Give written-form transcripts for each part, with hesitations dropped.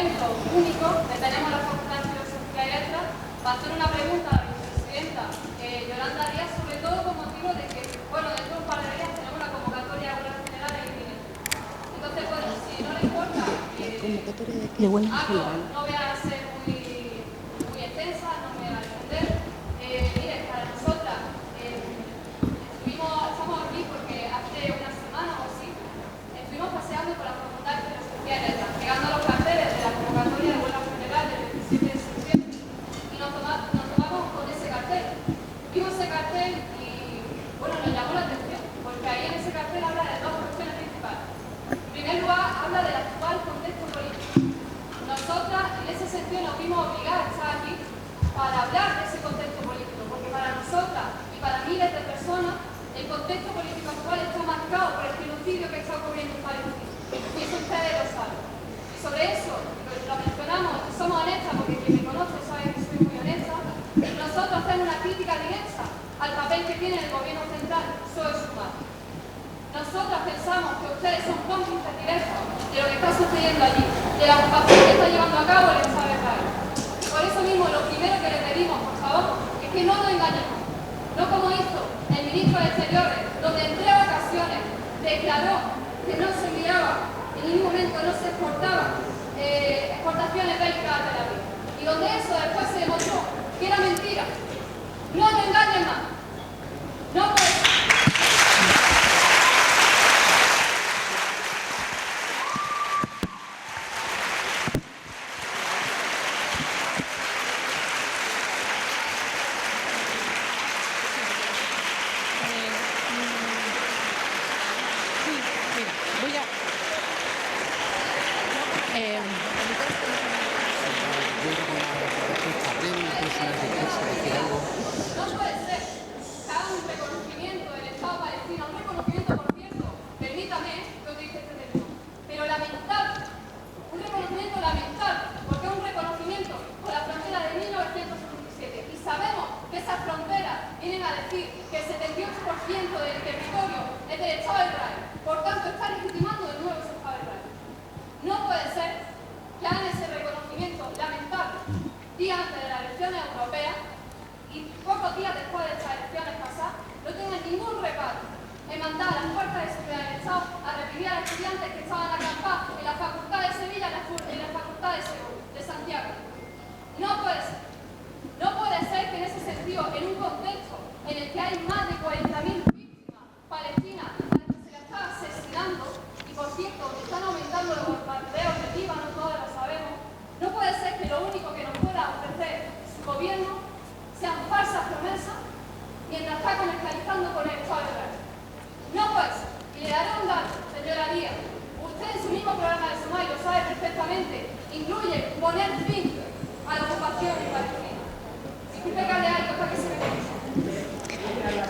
momento único que tenemos la Facultad de Filosofía y Letras para hacer una pregunta a la vicepresidenta Yolanda Díaz, sobre todo con motivo de que, bueno, dentro de un par de días tenemos una convocatoria de huelgas generales inminente. Entonces, bueno, si no le importa, no voy a ser muy extensa, no me voy a extender. Mire, para nosotras, estamos aquí porque hace una semana o así, estuvimos paseando por la Facultad de Filosofía y Letras, pegando los carteles de la convocatoria de huelga general del 27 de septiembre, y nos tomamos con ese cartel. Vimos ese cartel y, bueno, nos llamó la atención, porque ahí en ese cartel habla de dos cuestiones principales. En primer lugar, habla del actual contexto político. Nosotras, en ese sentido, nos vimos obligadas a estar aquí para hablar de ese contexto político, porque para nosotras y para miles de personas, el contexto político actual está marcado por el genocidio que está ocurriendo en Palestina. Y eso ustedes lo saben. Y sobre eso, lo mencionamos, somos honestas, porque quien me conoce sabe que soy muy honesta. Nosotros hacemos una crítica directa al papel que tiene el gobierno central sobre su parte. Nosotros pensamos que ustedes son cómplices directos de lo que está sucediendo allí, de la ocupación que está llevando a cabo el Estado de Israel. Por eso mismo, lo primero que le pedimos, por favor, es que no nos engañemos. No como hizo el ministro de Exteriores, donde en 3 ocasiones declaró que no se enviaba, en ningún momento no se exportaban exportaciones bélicas a Tel Aviv. Y donde eso después se demostró que era mentira. No nos engañen más. No puede ser.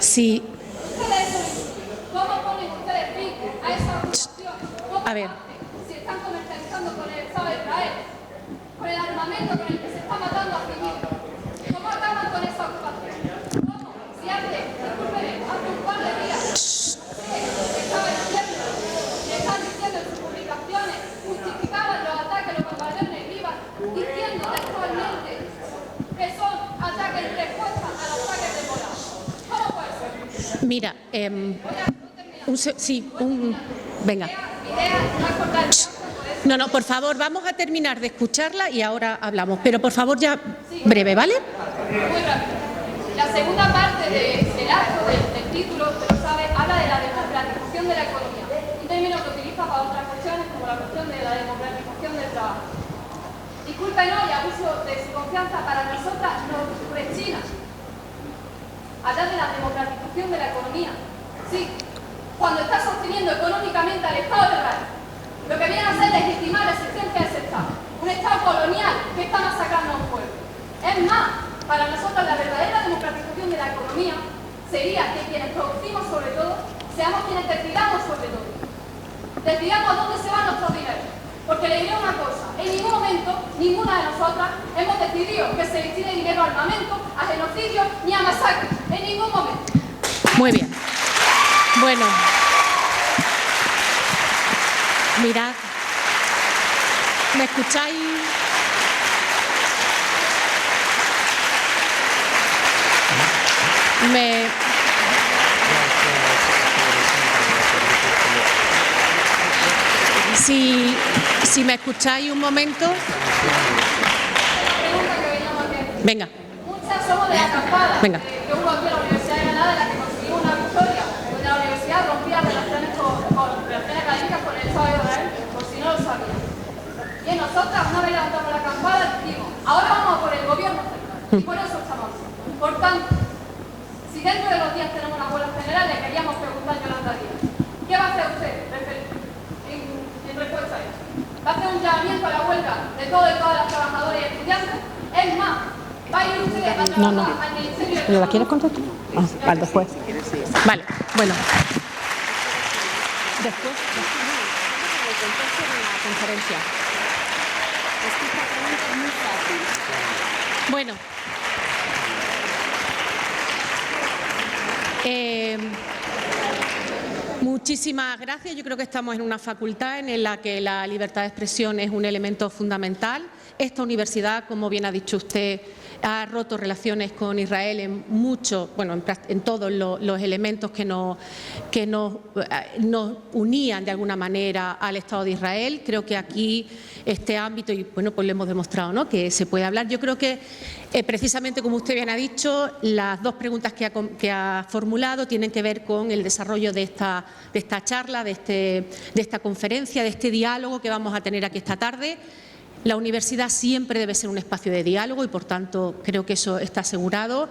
Sí. ¿Cómo ponen ustedes fin a esa ocupación? A ver. Si están comercializando con el Estado de Israel, con el armamento con el que se está matando a civiles, ¿cómo acaban con esa ocupación? ¿Cómo? Si hace un par de días están diciendo en sus publicaciones, justificaban los ataques, los bombardeos en el Líbano, diciendo textualmente que son ataques en respuesta a los ataques de Golán. ¿Cómo puede ser? Mira, venga. No, por favor, vamos a terminar de escucharla y ahora hablamos. Pero, por favor, ya breve, ¿vale? Muy rápido. La segunda parte del acto, del título, usted lo sabe, habla de la democratización de la economía. Un término que utiliza para otras cuestiones, como la cuestión de la democratización del trabajo. Disculpen hoy, abuso de su confianza, para nosotras nos rechina hablar de la democratización de la economía. Sí, cuando está sosteniendo económicamente al Estado de Israel, lo que viene a hacer es legitimar la existencia de ese Estado, un Estado colonial que está masacrando a un pueblo. Es más, para nosotros la verdadera democratización de la economía sería que quienes producimos sobre todo, seamos quienes decidamos sobre todo. Decidamos a dónde se van nuestros dineros. Porque le diré una cosa, en ningún momento, ninguna de nosotras hemos decidido que se destine dinero a armamento, a genocidio ni a masacres. En ningún momento. Muy bien. Bueno. ¿Me escucháis? Si me escucháis un momento. Venga. Muchas somos de la acampada. Venga. Que hubo aquí en la Universidad de Granada, en la que conseguimos una victoria, donde la universidad rompía relaciones académicas con el Estado de Israel, por si no lo sabían. Y nosotras, una vez levantamos la campana, dijimos, ahora vamos a por el gobierno central. Y por eso estamos aquí. Por tanto, si dentro de los días tenemos una huelga general, le queríamos preguntar a Yolanda Díaz, ¿qué va a hacer usted en respuesta a eso? ¿Va a hacer un llamamiento a la huelga de todas las trabajadoras y estudiantes? Es más, va a ir usted a trabajar al Ministerio de Trabajo. ¿La quieres contestar? Vale, después. Vale, bueno. Después el contexto de la conferencia. Esta pregunta es muy fácil. Bueno. Muchísimas gracias. Yo creo que estamos en una facultad en la que la libertad de expresión es un elemento fundamental. Esta universidad, como bien ha dicho usted, ha roto relaciones con Israel en todos los elementos que nos unían de alguna manera al Estado de Israel. Creo que aquí este ámbito, y bueno, pues lo hemos demostrado, ¿no?, que se puede hablar. Yo creo que precisamente, como usted bien ha dicho, las dos preguntas que ha formulado tienen que ver con el desarrollo de esta charla, de esta conferencia, de este diálogo que vamos a tener aquí esta tarde. La universidad siempre debe ser un espacio de diálogo y, por tanto, creo que eso está asegurado.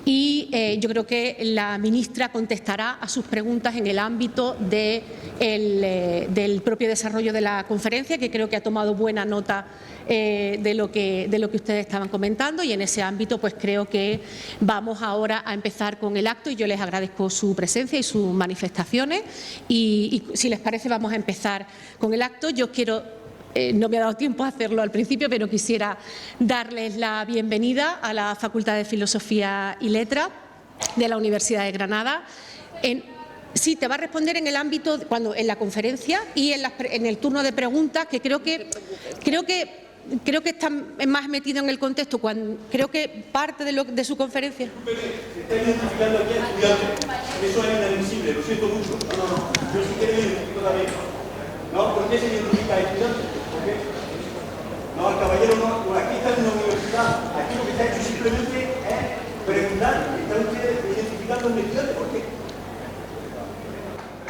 Y yo creo que la ministra contestará a sus preguntas en el ámbito del propio desarrollo de la conferencia, que creo que ha tomado buena nota de lo que ustedes estaban comentando, y en ese ámbito pues creo que vamos ahora a empezar con el acto y yo les agradezco su presencia y sus manifestaciones y si les parece vamos a empezar con el acto. Yo quiero... no me ha dado tiempo a hacerlo al principio, pero quisiera darles la bienvenida a la Facultad de Filosofía y Letras de la Universidad de Granada. Sí, te va a responder en el ámbito, en la conferencia y en el turno de preguntas, que creo que está más metido en el contexto. Creo que parte de su conferencia. Se está identificando aquí a estudiantes. Eso es inadmisible, lo siento mucho. No. Yo sí quiero identificar también. ¿No? ¿Por qué se identifica a estudiantes? ¿Por qué? No, el caballero no. Aquí está en una universidad. Aquí lo que está hecho simplemente es preguntar. ¿Están ustedes identificando a un estudiante? ¿Por qué?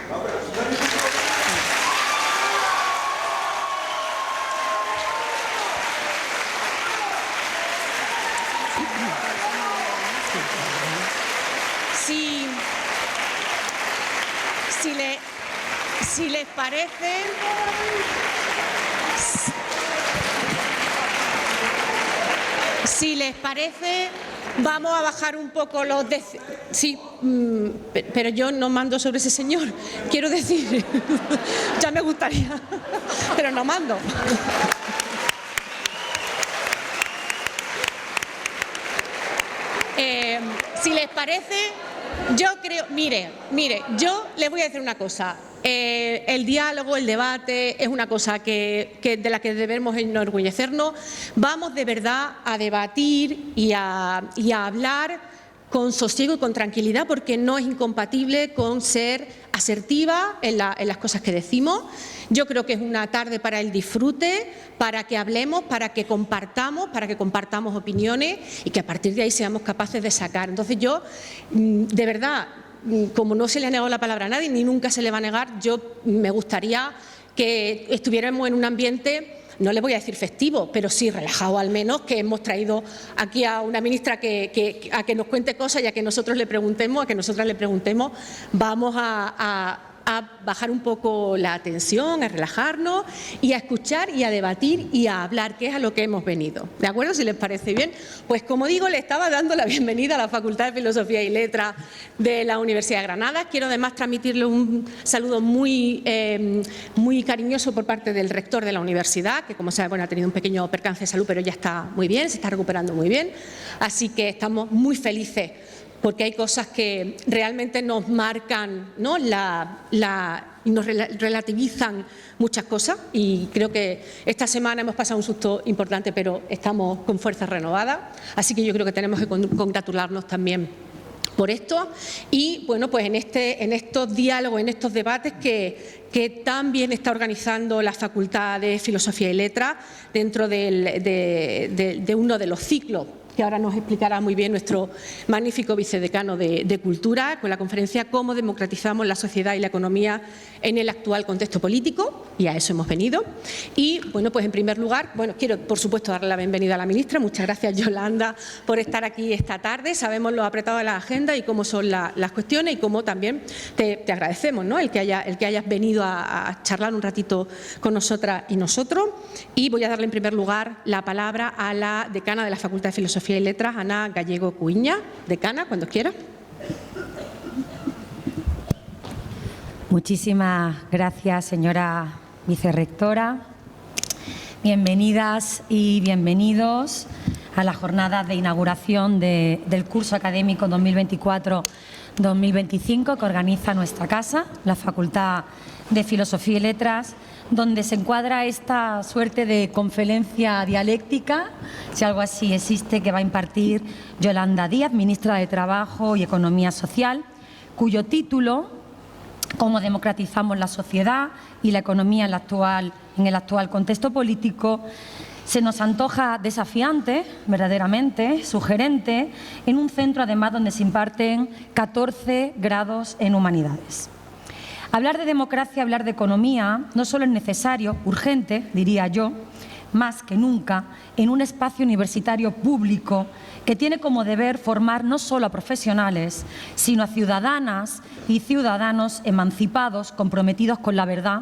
No, pero si no hay... Si les parece, vamos a bajar un poco los... Sí, pero yo no mando sobre ese señor, quiero decir, ya me gustaría, pero no mando. Si les parece, yo creo, mire, yo les voy a decir una cosa. El diálogo, el debate es una cosa de la que debemos enorgullecernos. Vamos de verdad a debatir y a hablar con sosiego y con tranquilidad, porque no es incompatible con ser asertiva en las cosas que decimos. Yo creo que es una tarde para el disfrute, para que hablemos, para que compartamos opiniones y que a partir de ahí seamos capaces de sacar. Entonces yo, de verdad, como no se le ha negado la palabra a nadie, ni nunca se le va a negar, yo me gustaría que estuviéramos en un ambiente, no le voy a decir festivo, pero sí relajado al menos, que hemos traído aquí a una ministra a que nos cuente cosas y a que nosotras le preguntemos, vamos a bajar un poco la tensión, a relajarnos y a escuchar y a debatir y a hablar, que es a lo que hemos venido. ¿De acuerdo? Si les parece bien. Pues como digo, le estaba dando la bienvenida a la Facultad de Filosofía y Letras de la Universidad de Granada. Quiero además transmitirle un saludo muy cariñoso por parte del rector de la universidad, que como sabe, ha tenido un pequeño percance de salud, pero ya está muy bien, se está recuperando muy bien. Así que estamos muy felices porque hay cosas que realmente nos marcan, ¿no?, y nos relativizan muchas cosas, y creo que esta semana hemos pasado un susto importante, pero estamos con fuerzas renovadas, así que yo creo que tenemos que congratularnos también por esto. Y bueno, pues en estos diálogos, en estos debates que también está organizando la Facultad de Filosofía y Letras dentro de uno de los ciclos que ahora nos explicará muy bien nuestro magnífico vicedecano de Cultura, con la conferencia «Cómo democratizamos la sociedad y la economía en el actual contexto político», y a eso hemos venido. Y, bueno, pues en primer lugar, quiero, por supuesto, darle la bienvenida a la ministra. Muchas gracias, Yolanda, por estar aquí esta tarde. Sabemos lo apretado de la agenda y cómo son las cuestiones, y cómo también te agradecemos, ¿no?, el que hayas venido a charlar un ratito con nosotras y nosotros. Y voy a darle en primer lugar la palabra a la decana de la Facultad de Filosofía y Letras, Ana Gallego Cuiña. Decana, cuando quiera. Muchísimas gracias, señora vicerrectora. Bienvenidas y bienvenidos a la jornada de inauguración del curso académico 2024-2025 que organiza nuestra casa, la Facultad de Filosofía y Letras, donde se encuadra esta suerte de conferencia dialéctica, si algo así existe, que va a impartir Yolanda Díaz, ministra de Trabajo y Economía Social, cuyo título, «Cómo democratizamos la sociedad y la economía en el actual contexto político», se nos antoja desafiante, verdaderamente, sugerente, en un centro además donde se imparten 14 grados en Humanidades. Hablar de democracia, hablar de economía, no solo es necesario, urgente, diría yo, más que nunca, en un espacio universitario público que tiene como deber formar no solo a profesionales, sino a ciudadanas y ciudadanos emancipados, comprometidos con la verdad,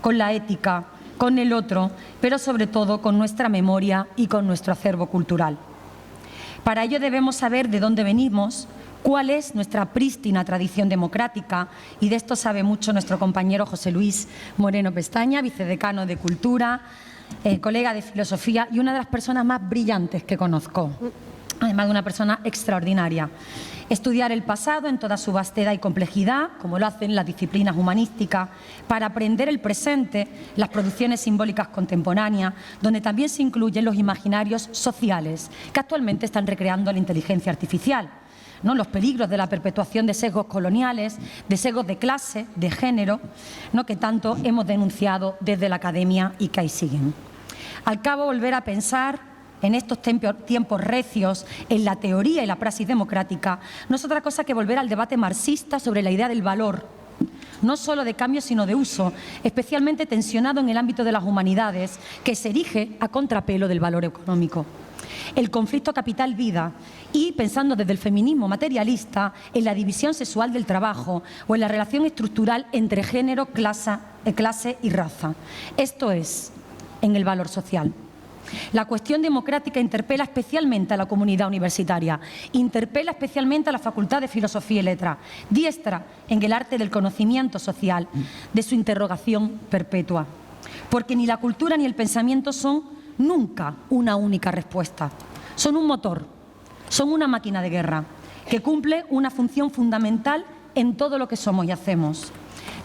con la ética, con el otro, pero sobre todo con nuestra memoria y con nuestro acervo cultural. Para ello debemos saber de dónde venimos, cuál es nuestra prístina tradición democrática, y de esto sabe mucho nuestro compañero José Luis Moreno Pestaña, vicedecano de Cultura, colega de Filosofía y una de las personas más brillantes que conozco, además de una persona extraordinaria. Estudiar el pasado en toda su vastedad y complejidad, como lo hacen las disciplinas humanísticas, para aprender el presente, las producciones simbólicas contemporáneas, donde también se incluyen los imaginarios sociales que actualmente están recreando la inteligencia artificial, ¿no?, los peligros de la perpetuación de sesgos coloniales, de sesgos de clase, de género, ¿no?, que tanto hemos denunciado desde la academia y que ahí siguen. Al cabo, volver a pensar en estos tiempos recios en la teoría y la praxis democrática no es otra cosa que volver al debate marxista sobre la idea del valor, no solo de cambio sino de uso, especialmente tensionado en el ámbito de las humanidades, que se erige a contrapelo del valor económico. El conflicto capital-vida y, pensando desde el feminismo materialista, en la división sexual del trabajo o en la relación estructural entre género, clase y raza. Esto es, en el valor social. La cuestión democrática interpela especialmente a la comunidad universitaria, interpela especialmente a la Facultad de Filosofía y Letras, diestra en el arte del conocimiento social, de su interrogación perpetua. Porque ni la cultura ni el pensamiento son nunca una única respuesta. Son un motor, son una máquina de guerra que cumple una función fundamental en todo lo que somos y hacemos.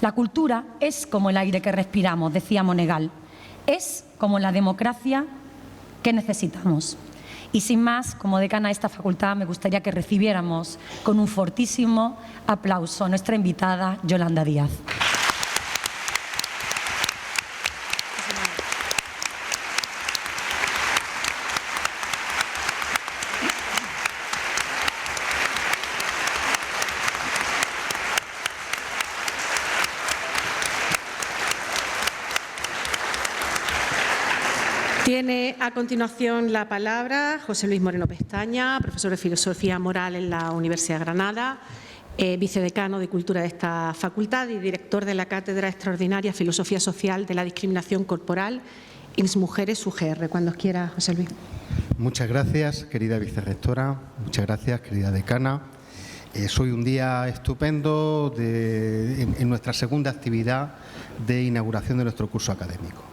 La cultura es como el aire que respiramos, decía Monegal. Es como la democracia que necesitamos. Y sin más, como decana de esta facultad, me gustaría que recibiéramos con un fortísimo aplauso a nuestra invitada Yolanda Díaz. Tiene a continuación la palabra José Luis Moreno Pestaña, profesor de Filosofía Moral en la Universidad de Granada, vicedecano de Cultura de esta facultad y director de la Cátedra Extraordinaria Filosofía Social de la Discriminación Corporal y las Mujeres UGR. Cuando quiera, José Luis. Muchas gracias, querida vicerrectora. Muchas gracias, querida decana. Es hoy un día estupendo en nuestra segunda actividad de inauguración de nuestro curso académico.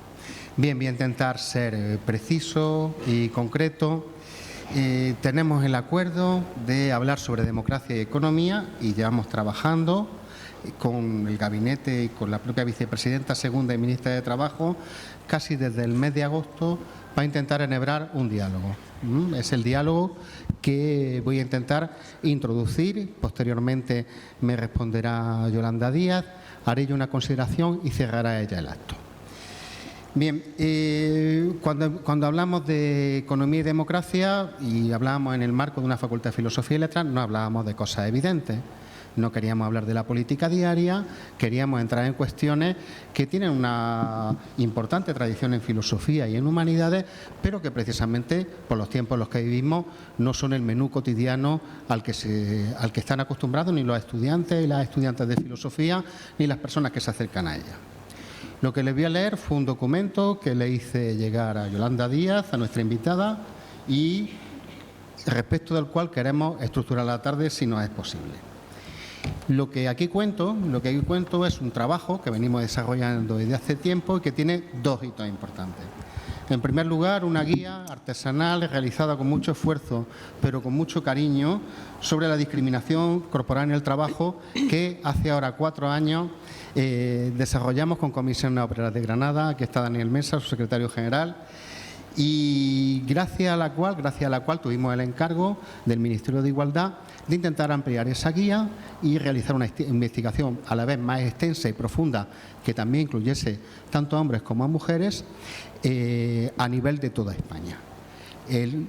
Bien, voy a intentar ser preciso y concreto tenemos el acuerdo de hablar sobre democracia y economía y llevamos trabajando con el gabinete y con la propia vicepresidenta segunda y ministra de Trabajo casi desde el mes de agosto para intentar enhebrar un diálogo. Es el diálogo que voy a intentar introducir. Posteriormente me responderá Yolanda Díaz, haré yo una consideración y cerrará ella el acto. Bien, cuando hablamos de economía y democracia y hablamos en el marco de una facultad de Filosofía y Letras, no hablábamos de cosas evidentes. No queríamos hablar de la política diaria, queríamos entrar en cuestiones que tienen una importante tradición en filosofía y en humanidades, pero que precisamente por los tiempos en los que vivimos no son el menú cotidiano al que están acostumbrados ni los estudiantes y las estudiantes de filosofía ni las personas que se acercan a ella. Lo que les voy a leer fue un documento que le hice llegar a Yolanda Díaz, a nuestra invitada, y respecto del cual queremos estructurar la tarde si nos es posible. Lo que aquí cuento es un trabajo que venimos desarrollando desde hace tiempo y que tiene dos hitos importantes. En primer lugar, una guía artesanal realizada con mucho esfuerzo, pero con mucho cariño, sobre la discriminación corporal en el trabajo que hace ahora 4 años desarrollamos con Comisiones Obreras de Granada. Aquí está Daniel Mesa, su secretario general, y gracias a la cual tuvimos el encargo del Ministerio de Igualdad de intentar ampliar esa guía y realizar una investigación a la vez más extensa y profunda que también incluyese tanto a hombres como a mujeres a nivel de toda España.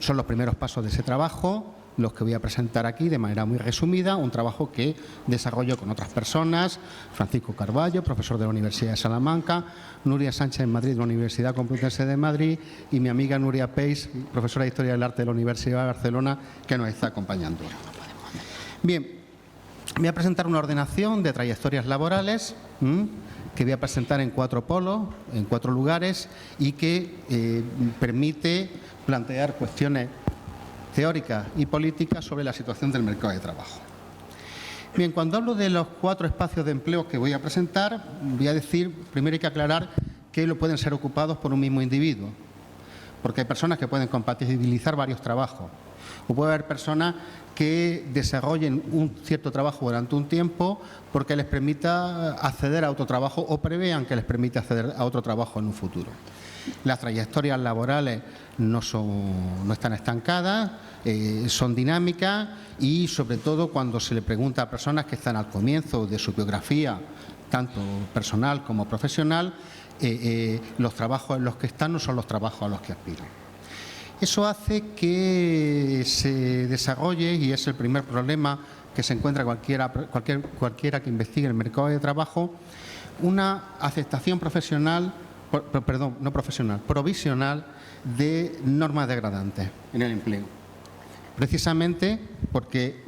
Son los primeros pasos de ese trabajo los que voy a presentar aquí de manera muy resumida, un trabajo que desarrollo con otras personas: Francisco Carballo, profesor de la Universidad de Salamanca, Nuria Sánchez en Madrid, de la Universidad Complutense de Madrid, y mi amiga Nuria Peis, profesora de Historia del Arte de la Universidad de Barcelona, que nos está acompañando. Bien, voy a presentar una ordenación de trayectorias laborales que voy a presentar en 4 polos, en 4 lugares, y que permite plantear cuestiones teóricas y políticas sobre la situación del mercado de trabajo. Bien, cuando hablo de los 4 espacios de empleo que voy a presentar, voy a decir, primero hay que aclarar que pueden ser ocupados por un mismo individuo, porque hay personas que pueden compatibilizar varios trabajos, o puede haber personas que desarrollen un cierto trabajo durante un tiempo porque les permita acceder a otro trabajo o prevean que les permita acceder a otro trabajo en un futuro. Las trayectorias laborales no están estancadas, son dinámicas, y sobre todo cuando se le pregunta a personas que están al comienzo de su biografía, tanto personal como profesional, los trabajos en los que están no son los trabajos a los que aspiran. Eso hace que se desarrolle, y es el primer problema que se encuentra cualquiera que investigue el mercado de trabajo, una aceptación provisional de normas degradantes en el empleo. Precisamente porque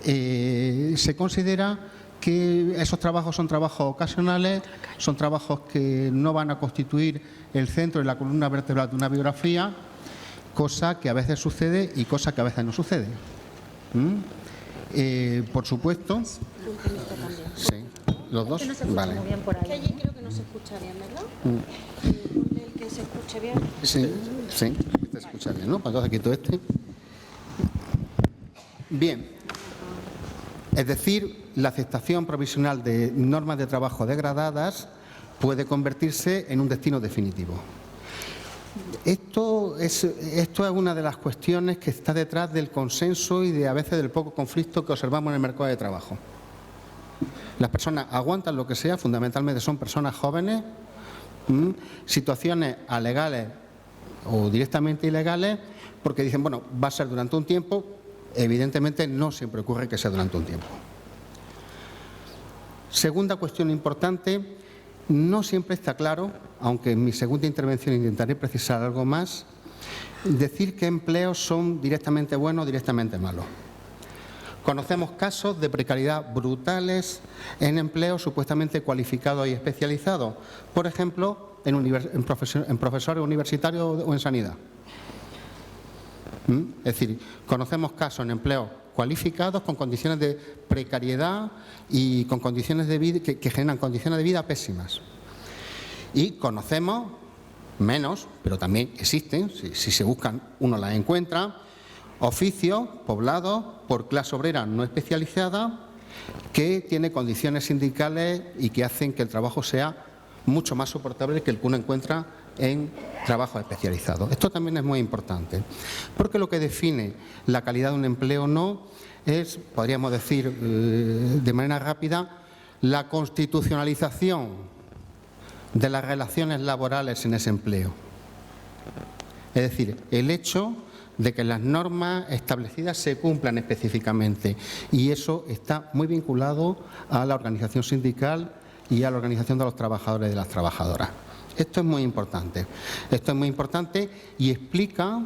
se considera que esos trabajos son trabajos ocasionales, son trabajos que no van a constituir el centro y la columna vertebral de una biografía, cosa que a veces sucede y cosa que a veces no sucede. Por supuesto. Sí. ¿Los dos? Vale. Que allí creo que no se escucha bien, ¿verdad? El que se escuche bien. Sí, se escucha bien, ¿no? Entonces quito este. Bien. Es decir, la aceptación provisional de normas de trabajo degradadas puede convertirse en un destino definitivo. Esto es una de las cuestiones que está detrás del consenso y a veces del poco conflicto que observamos en el mercado de trabajo. Las personas aguantan lo que sea, fundamentalmente son personas jóvenes, situaciones alegales o directamente ilegales, porque dicen, bueno, va a ser durante un tiempo. Evidentemente no siempre ocurre que sea durante un tiempo. Segunda cuestión importante, no siempre está claro, aunque en mi segunda intervención intentaré precisar algo más, decir qué empleos son directamente buenos o directamente malos. Conocemos casos de precariedad brutales en empleos supuestamente cualificados y especializados, por ejemplo, en profesores universitarios o en sanidad. Es decir, conocemos casos en empleos cualificados con condiciones de precariedad y con condiciones de vida que generan condiciones de vida pésimas. Y conocemos menos, pero también existen, si se buscan uno las encuentra, oficios poblados por clase obrera no especializada que tiene condiciones sindicales y que hacen que el trabajo sea mucho más soportable que el que uno encuentra en trabajos especializados. Esto también es muy importante, porque lo que define la calidad de un empleo no es, podríamos decir de manera rápida, la constitucionalización de las relaciones laborales en ese empleo. Es decir, el hecho de que las normas establecidas se cumplan específicamente, y eso está muy vinculado a la organización sindical y a la organización de los trabajadores y de las trabajadoras. Esto es muy importante. Esto es muy importante y explica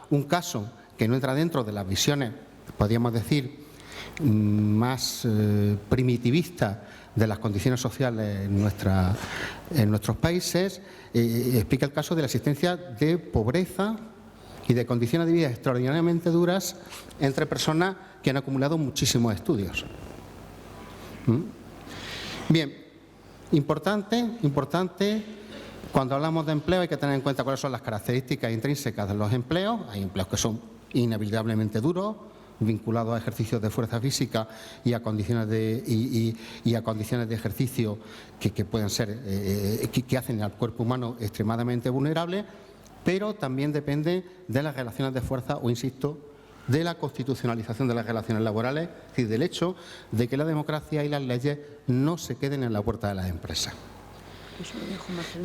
un caso que no entra dentro de las visiones, podríamos decir, más primitivistas de las condiciones sociales en nuestros países. Explica el caso de la existencia de pobreza y de condiciones de vida extraordinariamente duras entre personas que han acumulado muchísimos estudios. Bien, importante, cuando hablamos de empleo hay que tener en cuenta cuáles son las características intrínsecas de los empleos. Hay empleos que son inevitablemente duros, vinculados a ejercicios de fuerza física y a condiciones de, y a condiciones de ejercicio que pueden ser, que hacen al cuerpo humano extremadamente vulnerable, pero también depende de las relaciones de fuerza o, insisto, de la constitucionalización de las relaciones laborales, es decir, del hecho de que la democracia y las leyes no se queden en la puerta de las empresas.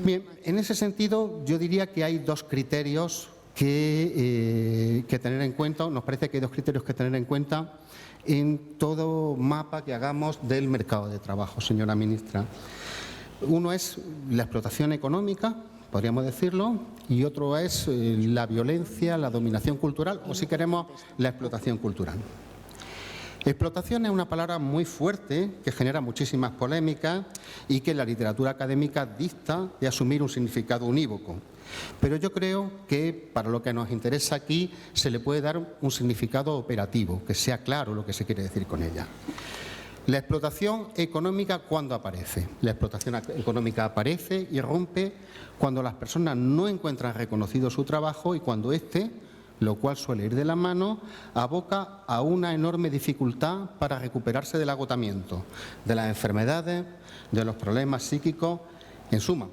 Bien, en ese sentido yo diría que hay dos criterios que tener en cuenta. Nos parece que hay dos criterios que tener en cuenta en todo mapa que hagamos del mercado de trabajo, señora ministra. Uno es la explotación económica, podríamos decirlo, y otro es la violencia, la dominación cultural, o si queremos, la explotación cultural. Explotación es una palabra muy fuerte que genera muchísimas polémicas y que la literatura académica dista de asumir un significado unívoco. Pero yo creo que para lo que nos interesa aquí se le puede dar un significado operativo, que sea claro lo que se quiere decir con ella. La explotación económica, ¿cuándo aparece? La explotación económica aparece y rompe cuando las personas no encuentran reconocido su trabajo y cuando éste, lo cual suele ir de la mano, aboca a una enorme dificultad para recuperarse del agotamiento, de las enfermedades, de los problemas psíquicos, en suma,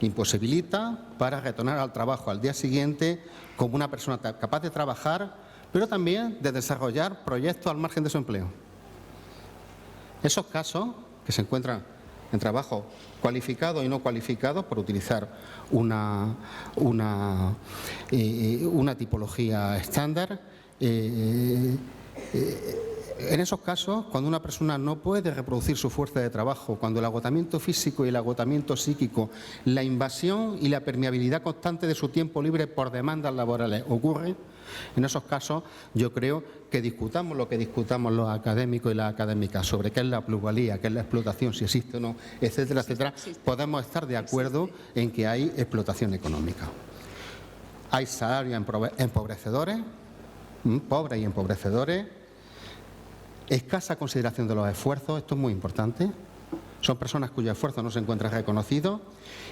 imposibilita para retornar al trabajo al día siguiente como una persona capaz de trabajar, pero también de desarrollar proyectos al margen de su empleo. Esos casos que se encuentran en trabajo cualificado y no cualificado, por utilizar una tipología estándar, en esos casos, cuando una persona no puede reproducir su fuerza de trabajo, cuando el agotamiento físico y el agotamiento psíquico, la invasión y la permeabilidad constante de su tiempo libre por demandas laborales ocurre, en esos casos yo creo que discutamos lo que discutamos los académicos y las académicas sobre qué es la plusvalía, qué es la explotación, si existe o no, etcétera, etcétera, podemos estar de acuerdo en que hay explotación económica. Hay salarios empobrecedores, pobres y empobrecedores, escasa consideración de los esfuerzos, esto es muy importante, son personas cuyo esfuerzo no se encuentra reconocido,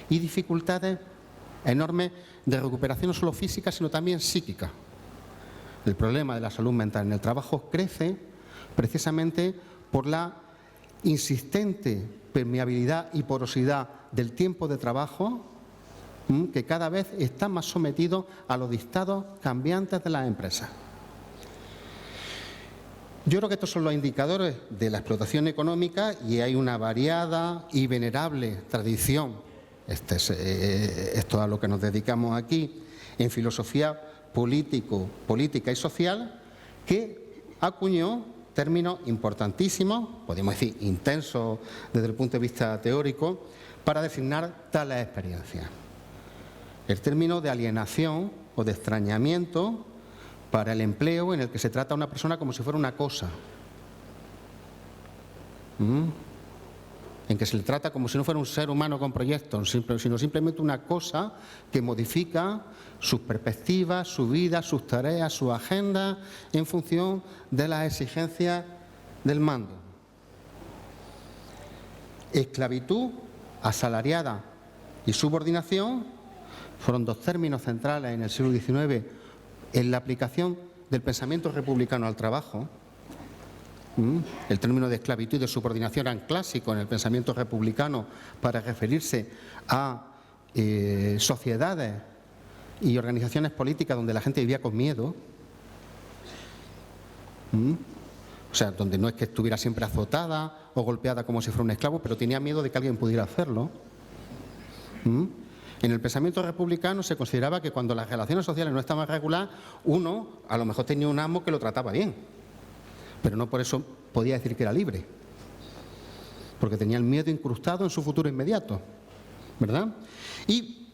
y dificultades enormes de recuperación no solo física sino también psíquica. El problema de la salud mental en el trabajo crece precisamente por la insistente permeabilidad y porosidad del tiempo de trabajo, que cada vez está más sometido a los dictados cambiantes de las empresas. Yo creo que estos son los indicadores de la explotación económica y hay una variada y venerable tradición, esto es a lo que nos dedicamos aquí, en filosofía política y social, que acuñó términos importantísimos, podemos decir intensos desde el punto de vista teórico, para designar tales experiencias. El término de alienación o de extrañamiento para el empleo en el que se trata a una persona como si fuera una cosa, en que se le trata como si no fuera un ser humano con proyectos, sino simplemente una cosa que modifica sus perspectivas, su vida, sus tareas, su agenda en función de las exigencias del mando. Esclavitud, asalariada y subordinación fueron dos términos centrales en el siglo XIX en la aplicación del pensamiento republicano al trabajo. El término de esclavitud y de subordinación eran clásicos en el pensamiento republicano para referirse a sociedades y organizaciones políticas donde la gente vivía con miedo. O sea, donde no es que estuviera siempre azotada o golpeada como si fuera un esclavo, pero tenía miedo de que alguien pudiera hacerlo. En el pensamiento republicano se consideraba que cuando las relaciones sociales no estaban reguladas, uno a lo mejor tenía un amo que lo trataba bien, pero no por eso podía decir que era libre, porque tenía el miedo incrustado en su futuro inmediato, ¿verdad? Y,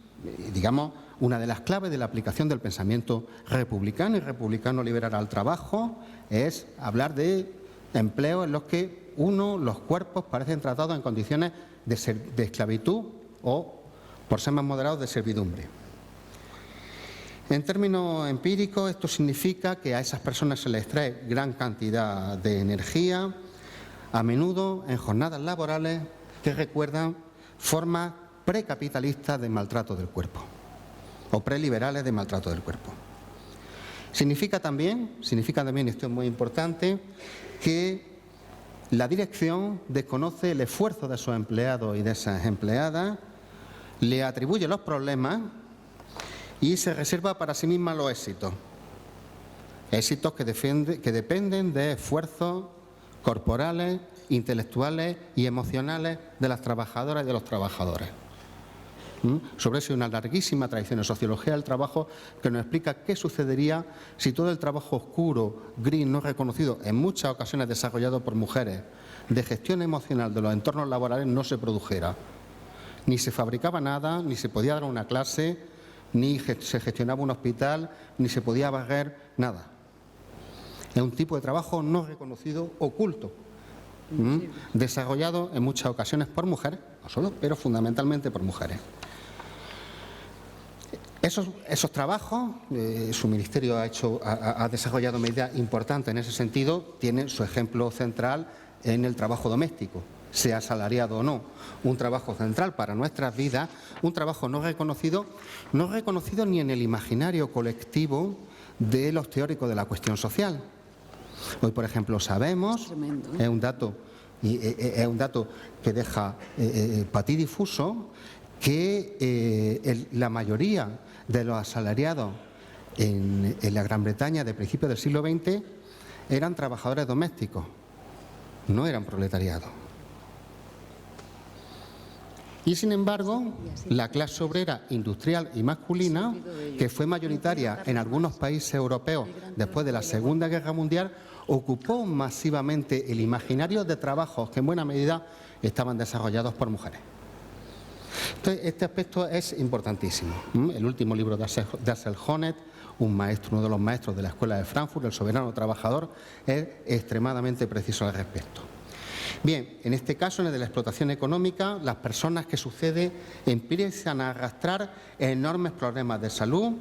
digamos, una de las claves de la aplicación del pensamiento republicano y republicano liberal al trabajo es hablar de empleos en los que los cuerpos parecen tratados en condiciones de esclavitud o, por ser más moderados, de servidumbre. En términos empíricos, esto significa que a esas personas se les extrae gran cantidad de energía, a menudo en jornadas laborales que recuerdan formas precapitalistas de maltrato del cuerpo o preliberales de maltrato del cuerpo. Significa también, esto es muy importante, que la dirección desconoce el esfuerzo de esos empleados y de esas empleadas, le atribuye los problemas y se reserva para sí misma los éxitos. Éxitos que dependen de esfuerzos corporales, intelectuales y emocionales de las trabajadoras y de los trabajadores. Sobre eso hay una larguísima tradición en sociología del trabajo que nos explica qué sucedería si todo el trabajo oscuro, gris, no reconocido, en muchas ocasiones desarrollado por mujeres, de gestión emocional de los entornos laborales no se produjera. Ni se fabricaba nada, ni se podía dar una clase, ni se gestionaba un hospital, ni se podía barrer, nada. Es un tipo de trabajo no reconocido, oculto, desarrollado en muchas ocasiones por mujeres, no solo, pero fundamentalmente por mujeres. Esos trabajos, su ministerio ha desarrollado medidas importantes en ese sentido, tienen su ejemplo central en el trabajo doméstico, sea asalariado o no, un trabajo central para nuestras vidas, un trabajo no reconocido ni en el imaginario colectivo de los teóricos de la cuestión social. Hoy, por ejemplo, sabemos, es un dato que deja patidifuso, que la mayoría de los asalariados en la Gran Bretaña de principios del siglo XX eran trabajadores domésticos, no eran proletariado. Y sin embargo, la clase obrera industrial y masculina, que fue mayoritaria en algunos países europeos después de la Segunda Guerra Mundial, ocupó masivamente el imaginario de trabajos que en buena medida estaban desarrollados por mujeres. Entonces, este aspecto es importantísimo. El último libro de Axel Honneth, uno de los maestros de la Escuela de Frankfurt, El soberano trabajador, es extremadamente preciso al respecto. Bien, en este caso, en el de la explotación económica, las personas que sucede empiezan a arrastrar enormes problemas de salud,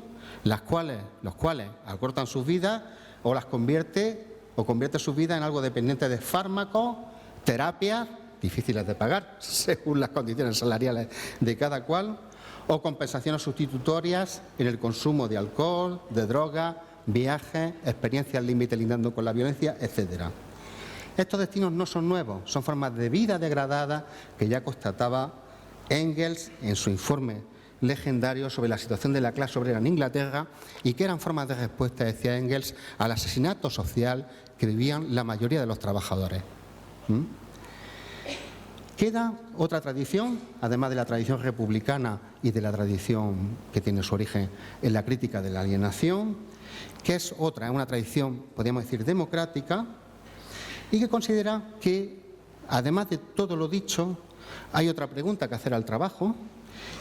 los cuales acortan sus vidas o convierte sus vidas en algo dependiente de fármacos, terapias difíciles de pagar según las condiciones salariales de cada cual, o compensaciones sustitutorias en el consumo de alcohol, de drogas, viajes, experiencias límite lindando con la violencia, etcétera. Estos destinos no son nuevos, son formas de vida degradadas que ya constataba Engels en su informe legendario sobre la situación de la clase obrera en Inglaterra y que eran formas de respuesta, decía Engels, al asesinato social que vivían la mayoría de los trabajadores. Queda otra tradición, además de la tradición republicana y de la tradición que tiene su origen en la crítica de la alienación, que es una tradición, podríamos decir, democrática, y que considera que, además de todo lo dicho, hay otra pregunta que hacer al trabajo,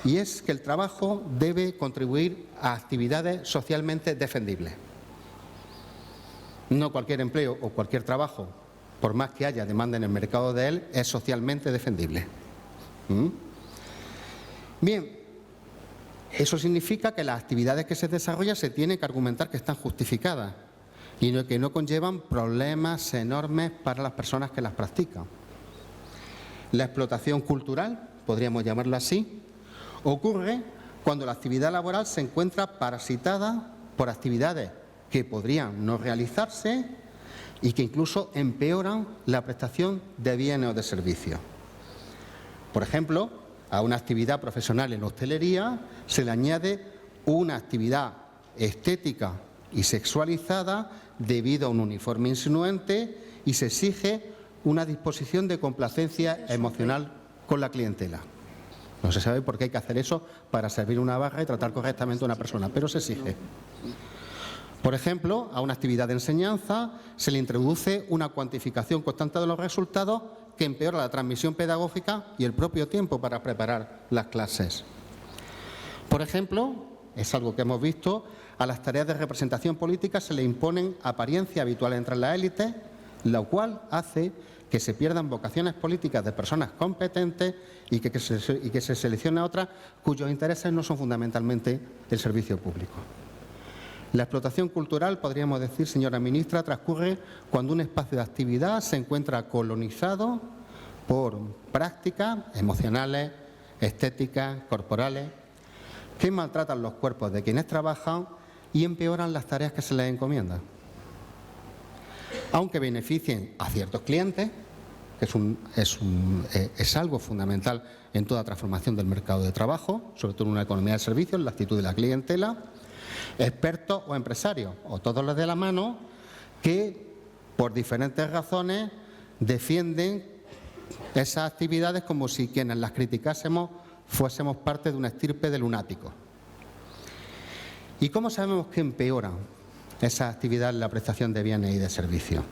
y es que el trabajo debe contribuir a actividades socialmente defendibles. No cualquier empleo o cualquier trabajo, por más que haya demanda en el mercado de él, es socialmente defendible. Bien, eso significa que las actividades que se desarrollan se tiene que argumentar que están justificadas y que no conllevan problemas enormes para las personas que las practican. La explotación cultural, podríamos llamarlo así, ocurre cuando la actividad laboral se encuentra parasitada por actividades que podrían no realizarse y que incluso empeoran la prestación de bienes o de servicios. Por ejemplo, a una actividad profesional en hostelería se le añade una actividad estética y sexualizada debido a un uniforme insinuante y se exige una disposición de complacencia emocional con la clientela. No se sabe por qué hay que hacer eso para servir una barra y tratar correctamente a una persona, pero se exige. Por ejemplo, a una actividad de enseñanza se le introduce una cuantificación constante de los resultados que empeora la transmisión pedagógica y el propio tiempo para preparar las clases. Por ejemplo, es algo que hemos visto, a las tareas de representación política se le imponen apariencias habituales entre las élites, lo cual hace que se pierdan vocaciones políticas de personas competentes y que se seleccione a otras cuyos intereses no son fundamentalmente el servicio público. La explotación cultural, podríamos decir, señora ministra, transcurre cuando un espacio de actividad se encuentra colonizado por prácticas emocionales, estéticas, corporales, que maltratan los cuerpos de quienes trabajan y empeoran las tareas que se les encomiendan. Aunque beneficien a ciertos clientes, que es algo fundamental en toda transformación del mercado de trabajo, sobre todo en una economía de servicios, la actitud de la clientela, expertos o empresarios, o todos los de la mano, que por diferentes razones defienden esas actividades como si quienes las criticásemos fuésemos parte de una estirpe de lunáticos. ¿Y cómo sabemos que empeoran esas actividades en la prestación de bienes y de servicios?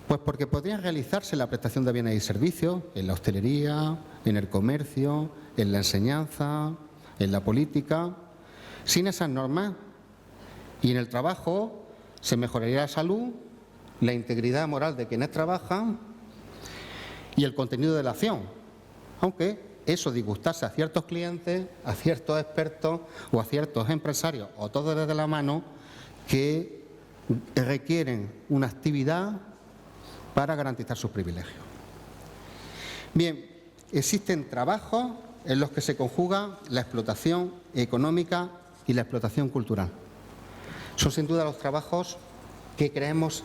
Pues porque podría realizarse la prestación de bienes y servicios en la hostelería, en el comercio, en la enseñanza, en la política, sin esas normas. Y en el trabajo se mejoraría la salud, la integridad moral de quienes trabajan y el contenido de la acción, aunque eso disgustase a ciertos clientes, a ciertos expertos o a ciertos empresarios, o todos desde la mano, que requieren una actividad para garantizar sus privilegios. Bien, existen trabajos en los que se conjuga la explotación económica y la explotación cultural. Son sin duda los trabajos que creemos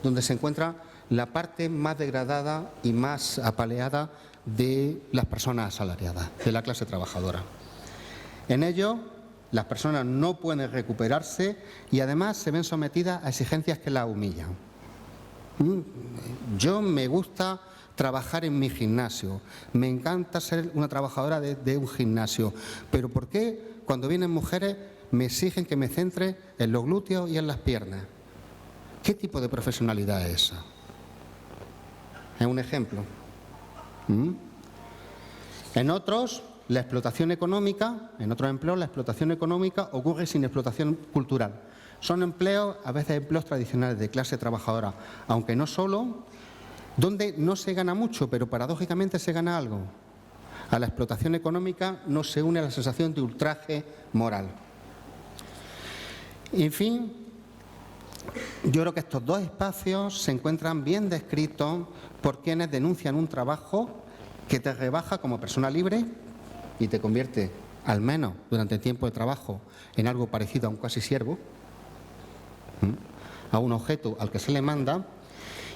donde se encuentra la parte más degradada y más apaleada de las personas asalariadas, de la clase trabajadora. En ello, las personas no pueden recuperarse y además se ven sometidas a exigencias que las humillan. Yo me gusta trabajar en mi gimnasio, me encanta ser una trabajadora de un gimnasio, pero ¿por qué cuando vienen mujeres me exigen que me centre en los glúteos y en las piernas? ¿Qué tipo de profesionalidad es esa? Es un ejemplo. En otros, la explotación económica, en otros empleos, la explotación económica ocurre sin explotación cultural. Son empleos, a veces empleos tradicionales de clase trabajadora, aunque no solo, donde no se gana mucho, pero paradójicamente se gana algo. A la explotación económica no se une la sensación de ultraje moral. En fin, yo creo que estos dos espacios se encuentran bien descritos por quienes denuncian un trabajo que te rebaja como persona libre y te convierte, al menos durante el tiempo de trabajo, en algo parecido a un cuasi siervo, a un objeto al que se le manda,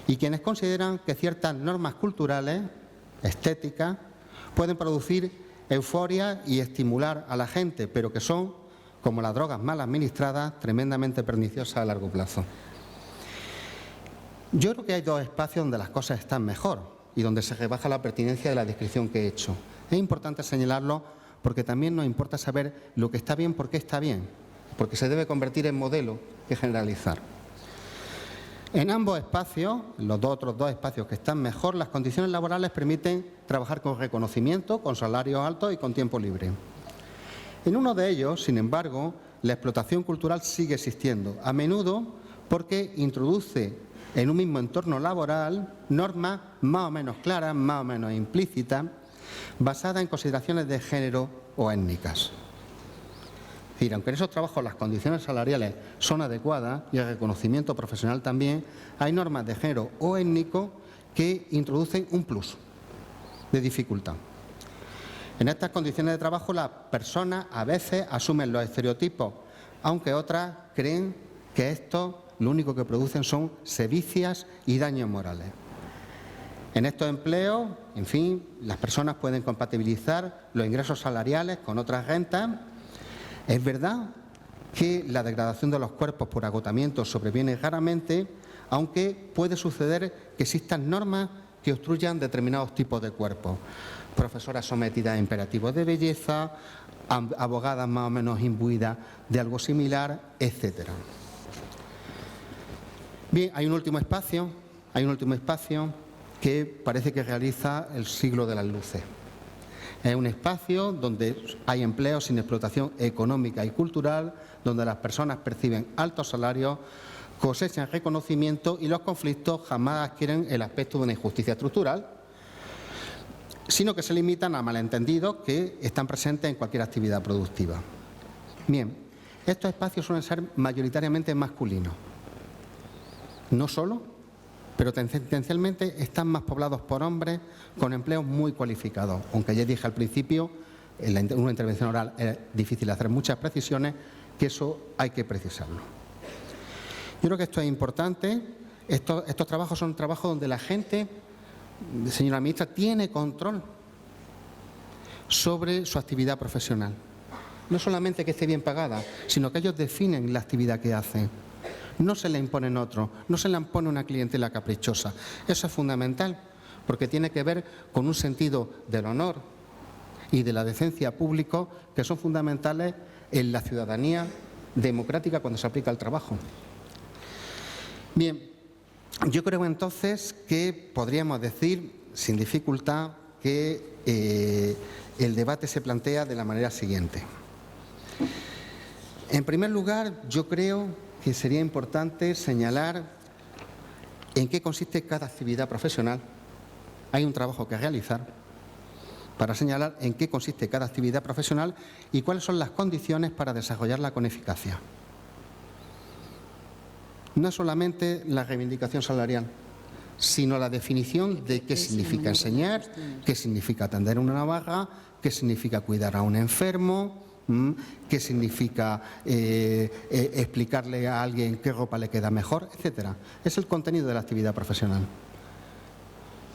y quienes consideran que ciertas normas culturales, estéticas, pueden producir euforia y estimular a la gente, pero que son, como las drogas mal administradas, tremendamente perniciosas a largo plazo. Yo creo que hay dos espacios donde las cosas están mejor y donde se rebaja la pertinencia de la descripción que he hecho. Es importante señalarlo porque también nos importa saber lo que está bien, por qué está bien, porque se debe convertir en modelo que generalizar. En ambos espacios, los otros dos espacios que están mejor, las condiciones laborales permiten trabajar con reconocimiento, con salarios altos y con tiempo libre. En uno de ellos, sin embargo, la explotación cultural sigue existiendo, a menudo porque introduce en un mismo entorno laboral normas más o menos claras, más o menos implícitas, basadas en consideraciones de género o étnicas. Es decir, aunque en esos trabajos las condiciones salariales son adecuadas y el reconocimiento profesional también, hay normas de género o étnico que introducen un plus. de dificultad. En estas condiciones de trabajo las personas a veces asumen los estereotipos, aunque otras creen que estos lo único que producen son sevicias y daños morales. En estos empleos, en fin, las personas pueden compatibilizar los ingresos salariales con otras rentas. Es verdad que la degradación de los cuerpos por agotamiento sobreviene raramente, aunque puede suceder que existan normas que obstruyan determinados tipos de cuerpos. Profesoras sometidas a imperativos de belleza, abogadas más o menos imbuidas de algo similar, etcétera. Bien, hay un último espacio que parece que realiza el siglo de las luces. Es un espacio donde hay empleos sin explotación económica y cultural, donde las personas perciben altos salarios, cosechan reconocimiento y los conflictos jamás adquieren el aspecto de una injusticia estructural, sino que se limitan a malentendidos que están presentes en cualquier actividad productiva. Bien, estos espacios suelen ser mayoritariamente masculinos. No solo, pero tendencialmente están más poblados por hombres con empleos muy cualificados. Aunque ya dije al principio, en una intervención oral es difícil hacer muchas precisiones, que eso hay que precisarlo. Yo creo que esto es importante. Estos trabajos son trabajos donde la gente, señora ministra, tiene control sobre su actividad profesional. No solamente que esté bien pagada, sino que ellos definen la actividad que hacen. No se le imponen otros, no se le impone una clientela caprichosa. Eso es fundamental, porque tiene que ver con un sentido del honor y de la decencia público que son fundamentales en la ciudadanía democrática cuando se aplica el trabajo. Bien, yo creo entonces que podríamos decir, sin dificultad, que el debate se plantea de la manera siguiente. En primer lugar, yo creo que sería importante señalar en qué consiste cada actividad profesional. Hay un trabajo que realizar para señalar en qué consiste cada actividad profesional y cuáles son las condiciones para desarrollarla con eficacia. No es solamente la reivindicación salarial, sino la definición de qué significa enseñar, qué significa atender una navarra, qué significa cuidar a un enfermo, qué significa explicarle a alguien qué ropa le queda mejor, etcétera. Es el contenido de la actividad profesional.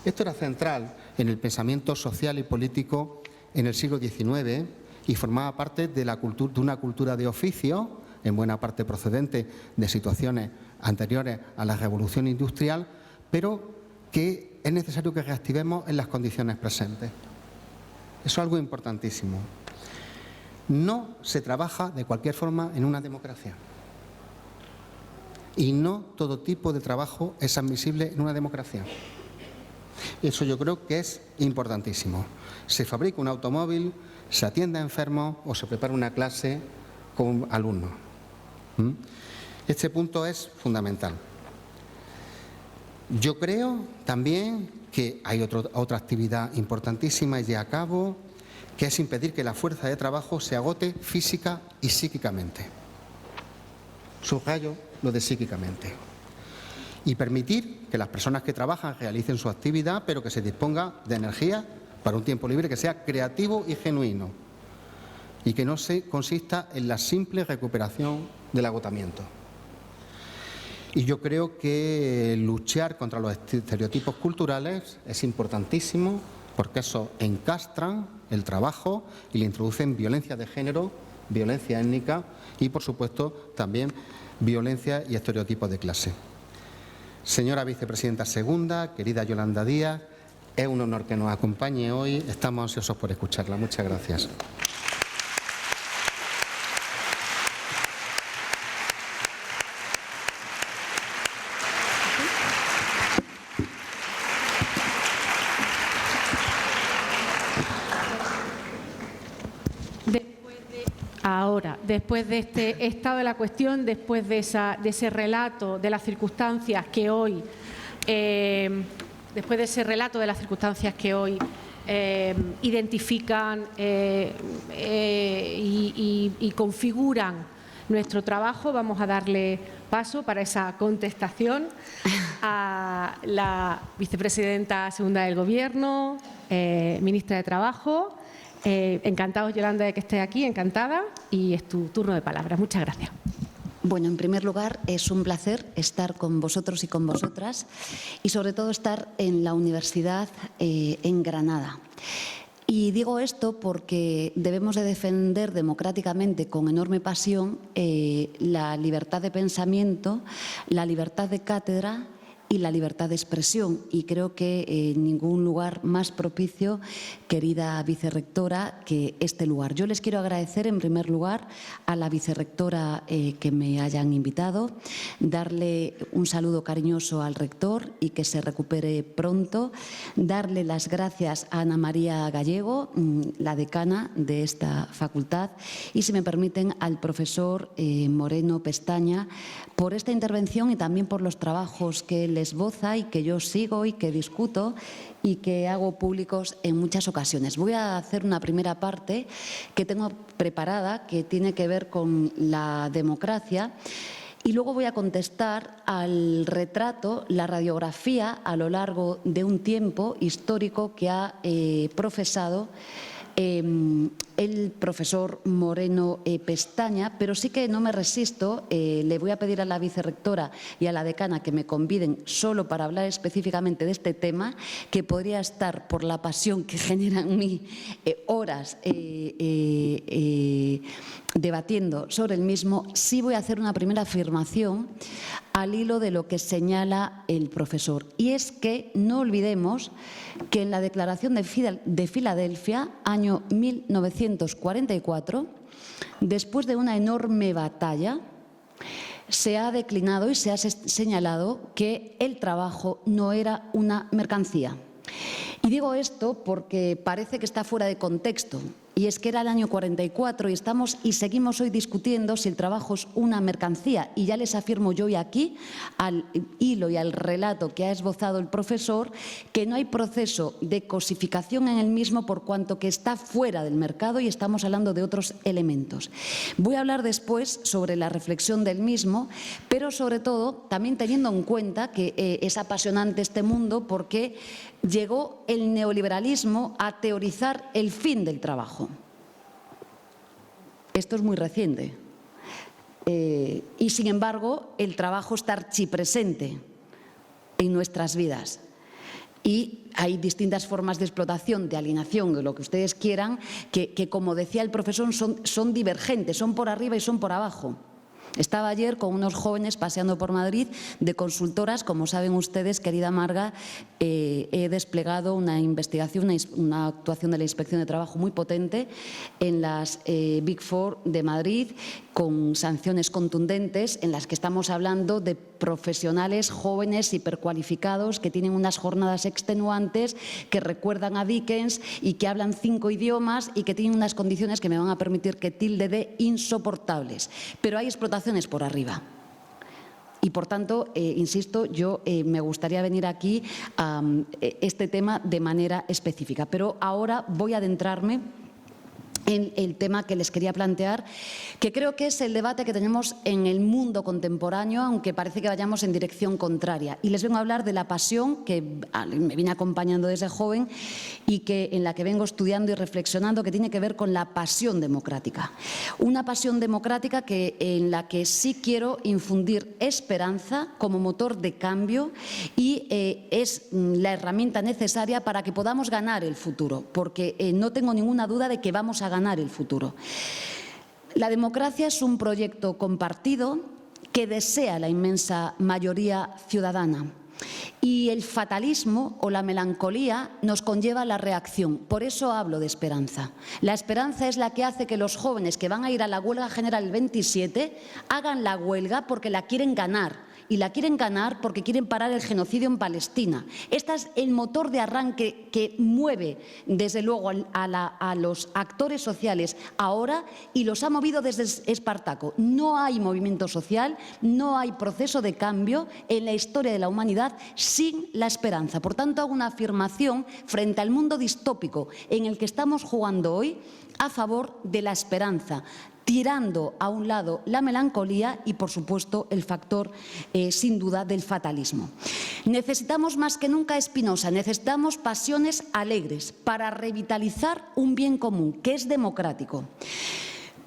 Esto era central en el pensamiento social y político en el siglo XIX y formaba parte de una cultura de oficio, en buena parte procedente de situaciones anteriores a la revolución industrial, pero que es necesario que reactivemos en las condiciones presentes. Eso es algo importantísimo. No se trabaja de cualquier forma en una democracia. Y no todo tipo de trabajo es admisible en una democracia. Eso yo creo que es importantísimo. Se fabrica un automóvil, se atiende a enfermos o se prepara una clase con alumnos. Este punto es fundamental. Yo creo también que hay otra actividad importantísima y ya acabo, que es impedir que la fuerza de trabajo se agote física y psíquicamente. Subrayo lo de psíquicamente. Y permitir que las personas que trabajan realicen su actividad, pero que se disponga de energía para un tiempo libre que sea creativo y genuino y que no se consista en la simple recuperación del agotamiento. Y yo creo que luchar contra los estereotipos culturales es importantísimo porque eso encastran el trabajo y le introducen violencia de género, violencia étnica y, por supuesto, también violencia y estereotipos de clase. Señora Vicepresidenta Segunda, querida Yolanda Díaz, es un honor que nos acompañe hoy. Estamos ansiosos por escucharla. Muchas gracias. Ahora, después de este estado de la cuestión, después de ese relato de las circunstancias que hoy, identifican y configuran nuestro trabajo, vamos a darle paso para esa contestación a la vicepresidenta segunda del Gobierno, ministra de Trabajo. Encantados, Yolanda, de que estés aquí, encantada, y es tu turno de palabras. Muchas gracias. Bueno, en primer lugar, es un placer estar con vosotros y con vosotras y sobre todo estar en la universidad en Granada. Y digo esto porque debemos de defender democráticamente con enorme pasión la libertad de pensamiento, la libertad de cátedra y la libertad de expresión. Y creo que en ningún lugar más propicio, querida vicerrectora, que este lugar. Yo les quiero agradecer en primer lugar a la vicerrectora que me hayan invitado, darle un saludo cariñoso al rector y que se recupere pronto, darle las gracias a Ana María Gallego, la decana de esta facultad, y si me permiten al profesor Moreno Pestaña por esta intervención y también por los trabajos que él esboza y que yo sigo y que discuto y que hago públicos en muchas ocasiones. Voy a hacer una primera parte que tengo preparada, que tiene que ver con la democracia, y luego voy a contestar al retrato, la radiografía a lo largo de un tiempo histórico que ha profesado el profesor Moreno Pestaña, pero sí que no me resisto, le voy a pedir a la vicerrectora y a la decana que me conviden solo para hablar específicamente de este tema, que podría estar, por la pasión que genera en mí, horas debatiendo sobre el mismo. Sí voy a hacer una primera afirmación al hilo de lo que señala el profesor, y es que no olvidemos que en la Declaración de Filadelfia, año 1944, después de una enorme batalla, se ha declinado y se ha señalado que el trabajo no era una mercancía. Y digo esto porque parece que está fuera de contexto. Y es que era el año 44 y estamos y seguimos hoy discutiendo si el trabajo es una mercancía. Y ya les afirmo yo hoy aquí, al hilo y al relato que ha esbozado el profesor, que no hay proceso de cosificación en el mismo por cuanto que está fuera del mercado y estamos hablando de otros elementos. Voy a hablar después sobre la reflexión del mismo, pero sobre todo también teniendo en cuenta que es apasionante este mundo porque llegó el neoliberalismo a teorizar el fin del trabajo. Esto es muy reciente. Y sin embargo, el trabajo está archipresente en nuestras vidas. Y hay distintas formas de explotación, de alienación, de lo que ustedes quieran, que como decía el profesor, son divergentes, son por arriba y son por abajo. Estaba ayer con unos jóvenes paseando por Madrid de consultoras. Como saben ustedes, querida Marga, he desplegado una investigación, una actuación de la Inspección de Trabajo muy potente en las Big Four de Madrid, con sanciones contundentes, en las que estamos hablando de profesionales jóvenes hipercualificados que tienen unas jornadas extenuantes, que recuerdan a Dickens y que hablan 5 idiomas y que tienen unas condiciones que me van a permitir que tilde de insoportables. Pero hay explotaciones por arriba. Y, por tanto, insisto, yo me gustaría venir aquí a este tema de manera específica. Pero ahora voy a adentrarme en el tema que les quería plantear, que creo que es el debate que tenemos en el mundo contemporáneo, aunque parece que vayamos en dirección contraria. Y les vengo a hablar de la pasión que me viene acompañando desde joven y en la que vengo estudiando y reflexionando, que tiene que ver con la pasión democrática. Una pasión democrática en la que sí quiero infundir esperanza como motor de cambio y es la herramienta necesaria para que podamos ganar el futuro, porque no tengo ninguna duda de que vamos a ganar el futuro. La democracia es un proyecto compartido que desea la inmensa mayoría ciudadana. Y el fatalismo o la melancolía nos conlleva la reacción. Por eso hablo de esperanza. La esperanza es la que hace que los jóvenes que van a ir a la huelga general el 27 hagan la huelga porque la quieren ganar. Y la quieren ganar porque quieren parar el genocidio en Palestina. Este es el motor de arranque que mueve, desde luego, a los actores sociales ahora y los ha movido desde Espartaco. No hay movimiento social, no hay proceso de cambio en la historia de la humanidad sin la esperanza. Por tanto, hago una afirmación frente al mundo distópico en el que estamos jugando hoy a favor de la esperanza. tirando a un lado la melancolía y, por supuesto, el factor, sin duda, del fatalismo. Necesitamos más que nunca, Espinosa, necesitamos pasiones alegres para revitalizar un bien común, que es democrático.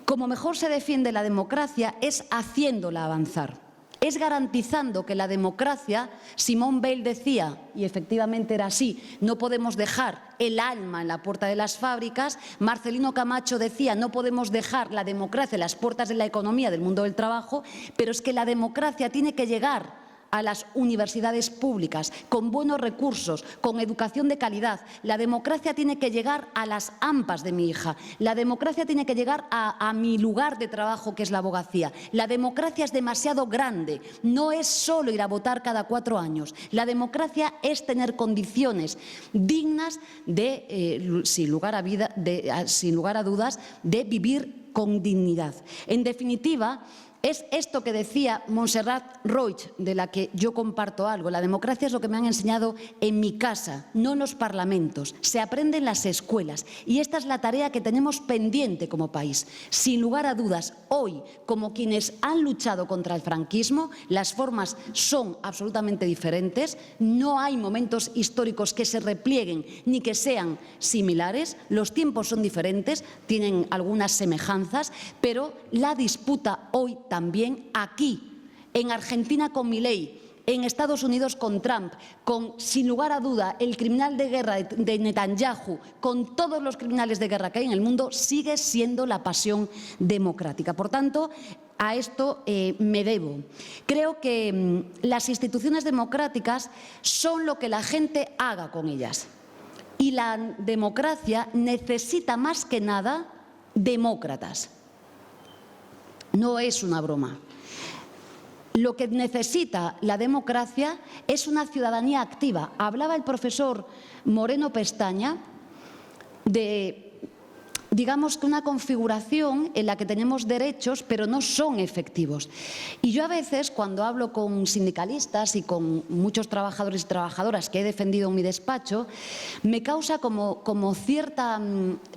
Como mejor se defiende la democracia es haciéndola avanzar. Es garantizando que la democracia, Simone Weil decía, y efectivamente era así, no podemos dejar el alma en la puerta de las fábricas. Marcelino Camacho decía, no podemos dejar la democracia en las puertas de la economía, del mundo del trabajo, pero es que la democracia tiene que llegar a las universidades públicas, con buenos recursos, con educación de calidad. La democracia tiene que llegar a las AMPAs de mi hija. La democracia tiene que llegar a mi lugar de trabajo, que es la abogacía. La democracia es demasiado grande. No es solo ir a votar cada 4 años. La democracia es tener condiciones dignas de, sin lugar a dudas, de vivir con dignidad. En definitiva, es esto que decía Montserrat Roig, de la que yo comparto algo. La democracia es lo que me han enseñado en mi casa, no en los parlamentos. Se aprende en las escuelas y esta es la tarea que tenemos pendiente como país. Sin lugar a dudas, hoy, como quienes han luchado contra el franquismo, las formas son absolutamente diferentes. No hay momentos históricos que se replieguen ni que sean similares. Los tiempos son diferentes, tienen algunas semejanzas, pero la disputa hoy también aquí, en Argentina con Milei, en Estados Unidos con Trump, con, sin lugar a duda, el criminal de guerra de Netanyahu, con todos los criminales de guerra que hay en el mundo, sigue siendo la pasión democrática. Por tanto, a esto me debo. Creo que las instituciones democráticas son lo que la gente haga con ellas. Y la democracia necesita más que nada demócratas. No es una broma. Lo que necesita la democracia es una ciudadanía activa. Hablaba el profesor Moreno Pestaña de, digamos, que una configuración en la que tenemos derechos, pero no son efectivos. Y yo a veces, cuando hablo con sindicalistas y con muchos trabajadores y trabajadoras que he defendido en mi despacho, me causa como cierta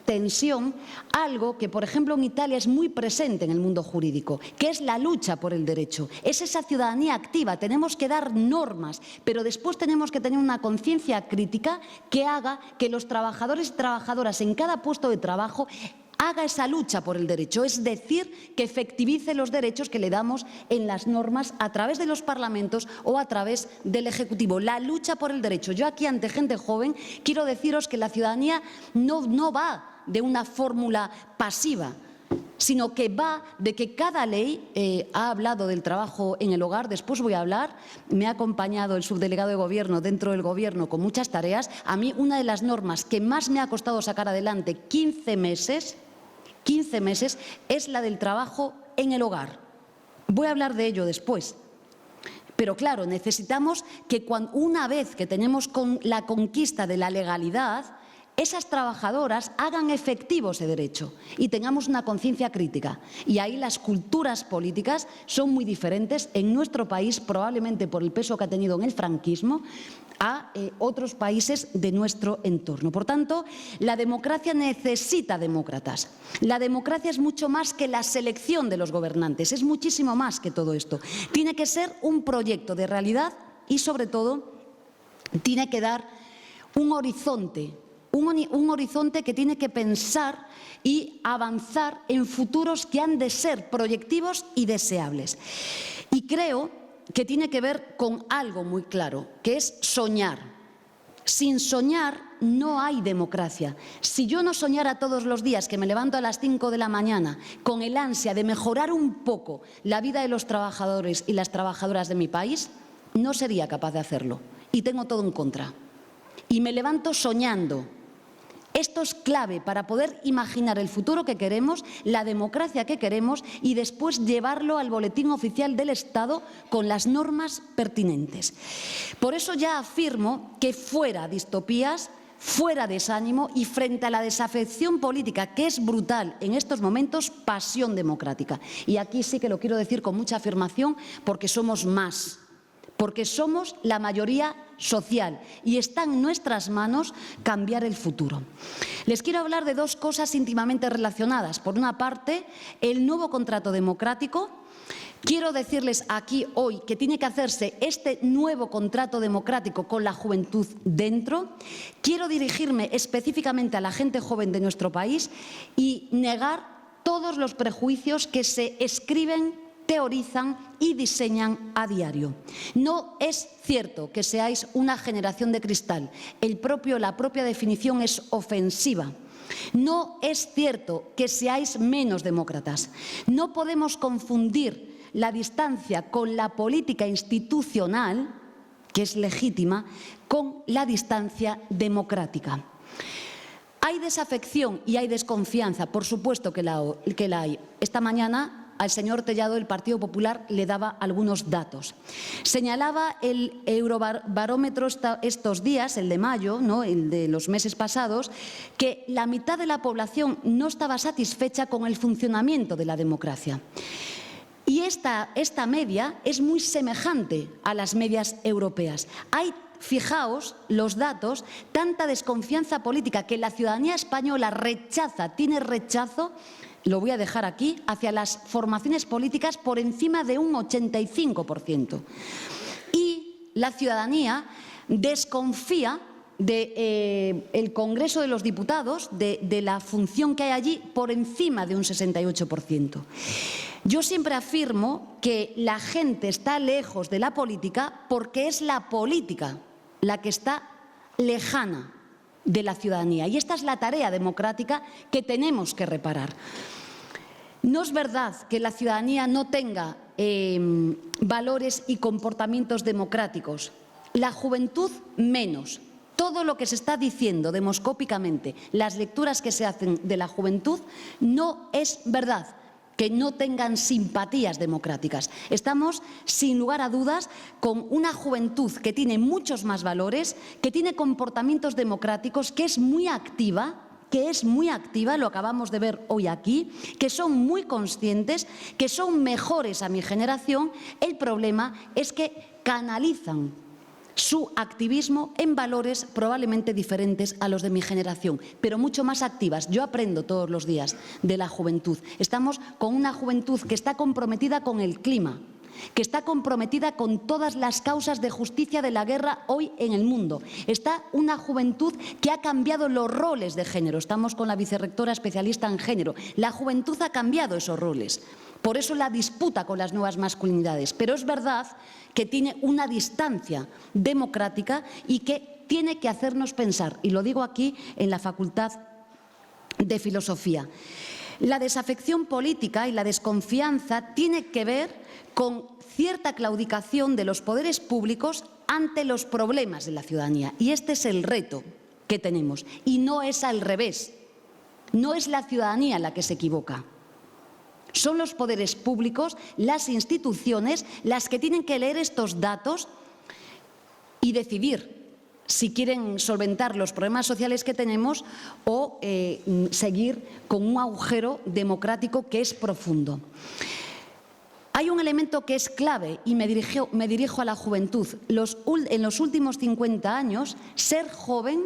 tensión algo que, por ejemplo, en Italia es muy presente en el mundo jurídico, que es la lucha por el derecho. Es esa ciudadanía activa. Tenemos que dar normas, pero después tenemos que tener una conciencia crítica que haga que los trabajadores y trabajadoras en cada puesto de trabajo haga esa lucha por el derecho, es decir, que efectivice los derechos que le damos en las normas a través de los parlamentos o a través del Ejecutivo. La lucha por el derecho. Yo aquí, ante gente joven, quiero deciros que la ciudadanía no va de una fórmula pasiva, sino que va de que cada ley, ha hablado del trabajo en el hogar, después voy a hablar, me ha acompañado el subdelegado de Gobierno dentro del Gobierno con muchas tareas. A mí una de las normas que más me ha costado sacar adelante 15 meses, es la del trabajo en el hogar. Voy a hablar de ello después. Pero claro, necesitamos que una vez que tenemos la conquista de la legalidad, esas trabajadoras hagan efectivo ese derecho y tengamos una conciencia crítica. Y ahí las culturas políticas son muy diferentes en nuestro país, probablemente por el peso que ha tenido en el franquismo, a otros países de nuestro entorno. Por tanto, la democracia necesita demócratas. La democracia es mucho más que la selección de los gobernantes, es muchísimo más que todo esto. Tiene que ser un proyecto de realidad y, sobre todo, tiene que dar un horizonte. Un horizonte que tiene que pensar y avanzar en futuros que han de ser proyectivos y deseables. Y creo que tiene que ver con algo muy claro, que es soñar. Sin soñar no hay democracia. Si yo no soñara todos los días que me levanto a las 5 de la mañana con el ansia de mejorar un poco la vida de los trabajadores y las trabajadoras de mi país, no sería capaz de hacerlo. Y tengo todo en contra. Y me levanto soñando. Esto es clave para poder imaginar el futuro que queremos, la democracia que queremos y después llevarlo al boletín oficial del Estado con las normas pertinentes. Por eso ya afirmo que fuera distopías, fuera desánimo y frente a la desafección política, que es brutal en estos momentos, pasión democrática. Y aquí sí que lo quiero decir con mucha afirmación porque somos más. porque somos la mayoría social y está en nuestras manos cambiar el futuro. Les quiero hablar de dos cosas íntimamente relacionadas. Por una parte, el nuevo contrato democrático. Quiero decirles aquí hoy que tiene que hacerse este nuevo contrato democrático con la juventud dentro. Quiero dirigirme específicamente a la gente joven de nuestro país y negar todos los prejuicios que se escriben, teorizan y diseñan a diario. No es cierto que seáis una generación de cristal. La propia definición es ofensiva. No es cierto que seáis menos demócratas. No podemos confundir la distancia con la política institucional, que es legítima, con la distancia democrática. Hay desafección y hay desconfianza, por supuesto que la hay. Esta mañana al señor Tellado del Partido Popular le daba algunos datos. Señalaba el Eurobarómetro estos días, el de mayo, ¿no?, el de los meses pasados, que la mitad de la población no estaba satisfecha con el funcionamiento de la democracia. Y esta media es muy semejante a las medias europeas. Fijaos los datos, tanta desconfianza política que la ciudadanía española tiene rechazo, lo voy a dejar aquí, hacia las formaciones políticas por encima de un 85%. Y la ciudadanía desconfía del Congreso de los Diputados, de la función que hay allí, por encima de un 68%. Yo siempre afirmo que la gente está lejos de la política porque es la política la que está lejana de la ciudadanía. Y esta es la tarea democrática que tenemos que reparar. No es verdad que la ciudadanía no tenga valores y comportamientos democráticos. La juventud menos. Todo lo que se está diciendo demoscópicamente, las lecturas que se hacen de la juventud, no es verdad que no tengan simpatías democráticas. Estamos, sin lugar a dudas, con una juventud que tiene muchos más valores, que tiene comportamientos democráticos, que es muy activa, lo acabamos de ver hoy aquí, que son muy conscientes, que son mejores a mi generación. El problema es que canalizan su activismo en valores probablemente diferentes a los de mi generación, pero mucho más activas. Yo aprendo todos los días de la juventud. Estamos con una juventud que está comprometida con el clima, que está comprometida con todas las causas de justicia de la guerra hoy en el mundo. Está una juventud que ha cambiado los roles de género. Estamos con la vicerrectora especialista en género. La juventud ha cambiado esos roles. Por eso la disputa con las nuevas masculinidades. Pero es verdad que tiene una distancia democrática y que tiene que hacernos pensar. Y lo digo aquí en la Facultad de Filosofía. La desafección política y la desconfianza tiene que ver con cierta claudicación de los poderes públicos ante los problemas de la ciudadanía. Y este es el reto que tenemos. Y no es al revés. No es la ciudadanía la que se equivoca. Son los poderes públicos, las instituciones, las que tienen que leer estos datos y decidir si quieren solventar los problemas sociales que tenemos o seguir con un agujero democrático que es profundo. Hay un elemento que es clave y me dirijo a la juventud. En los últimos 50 años, ser joven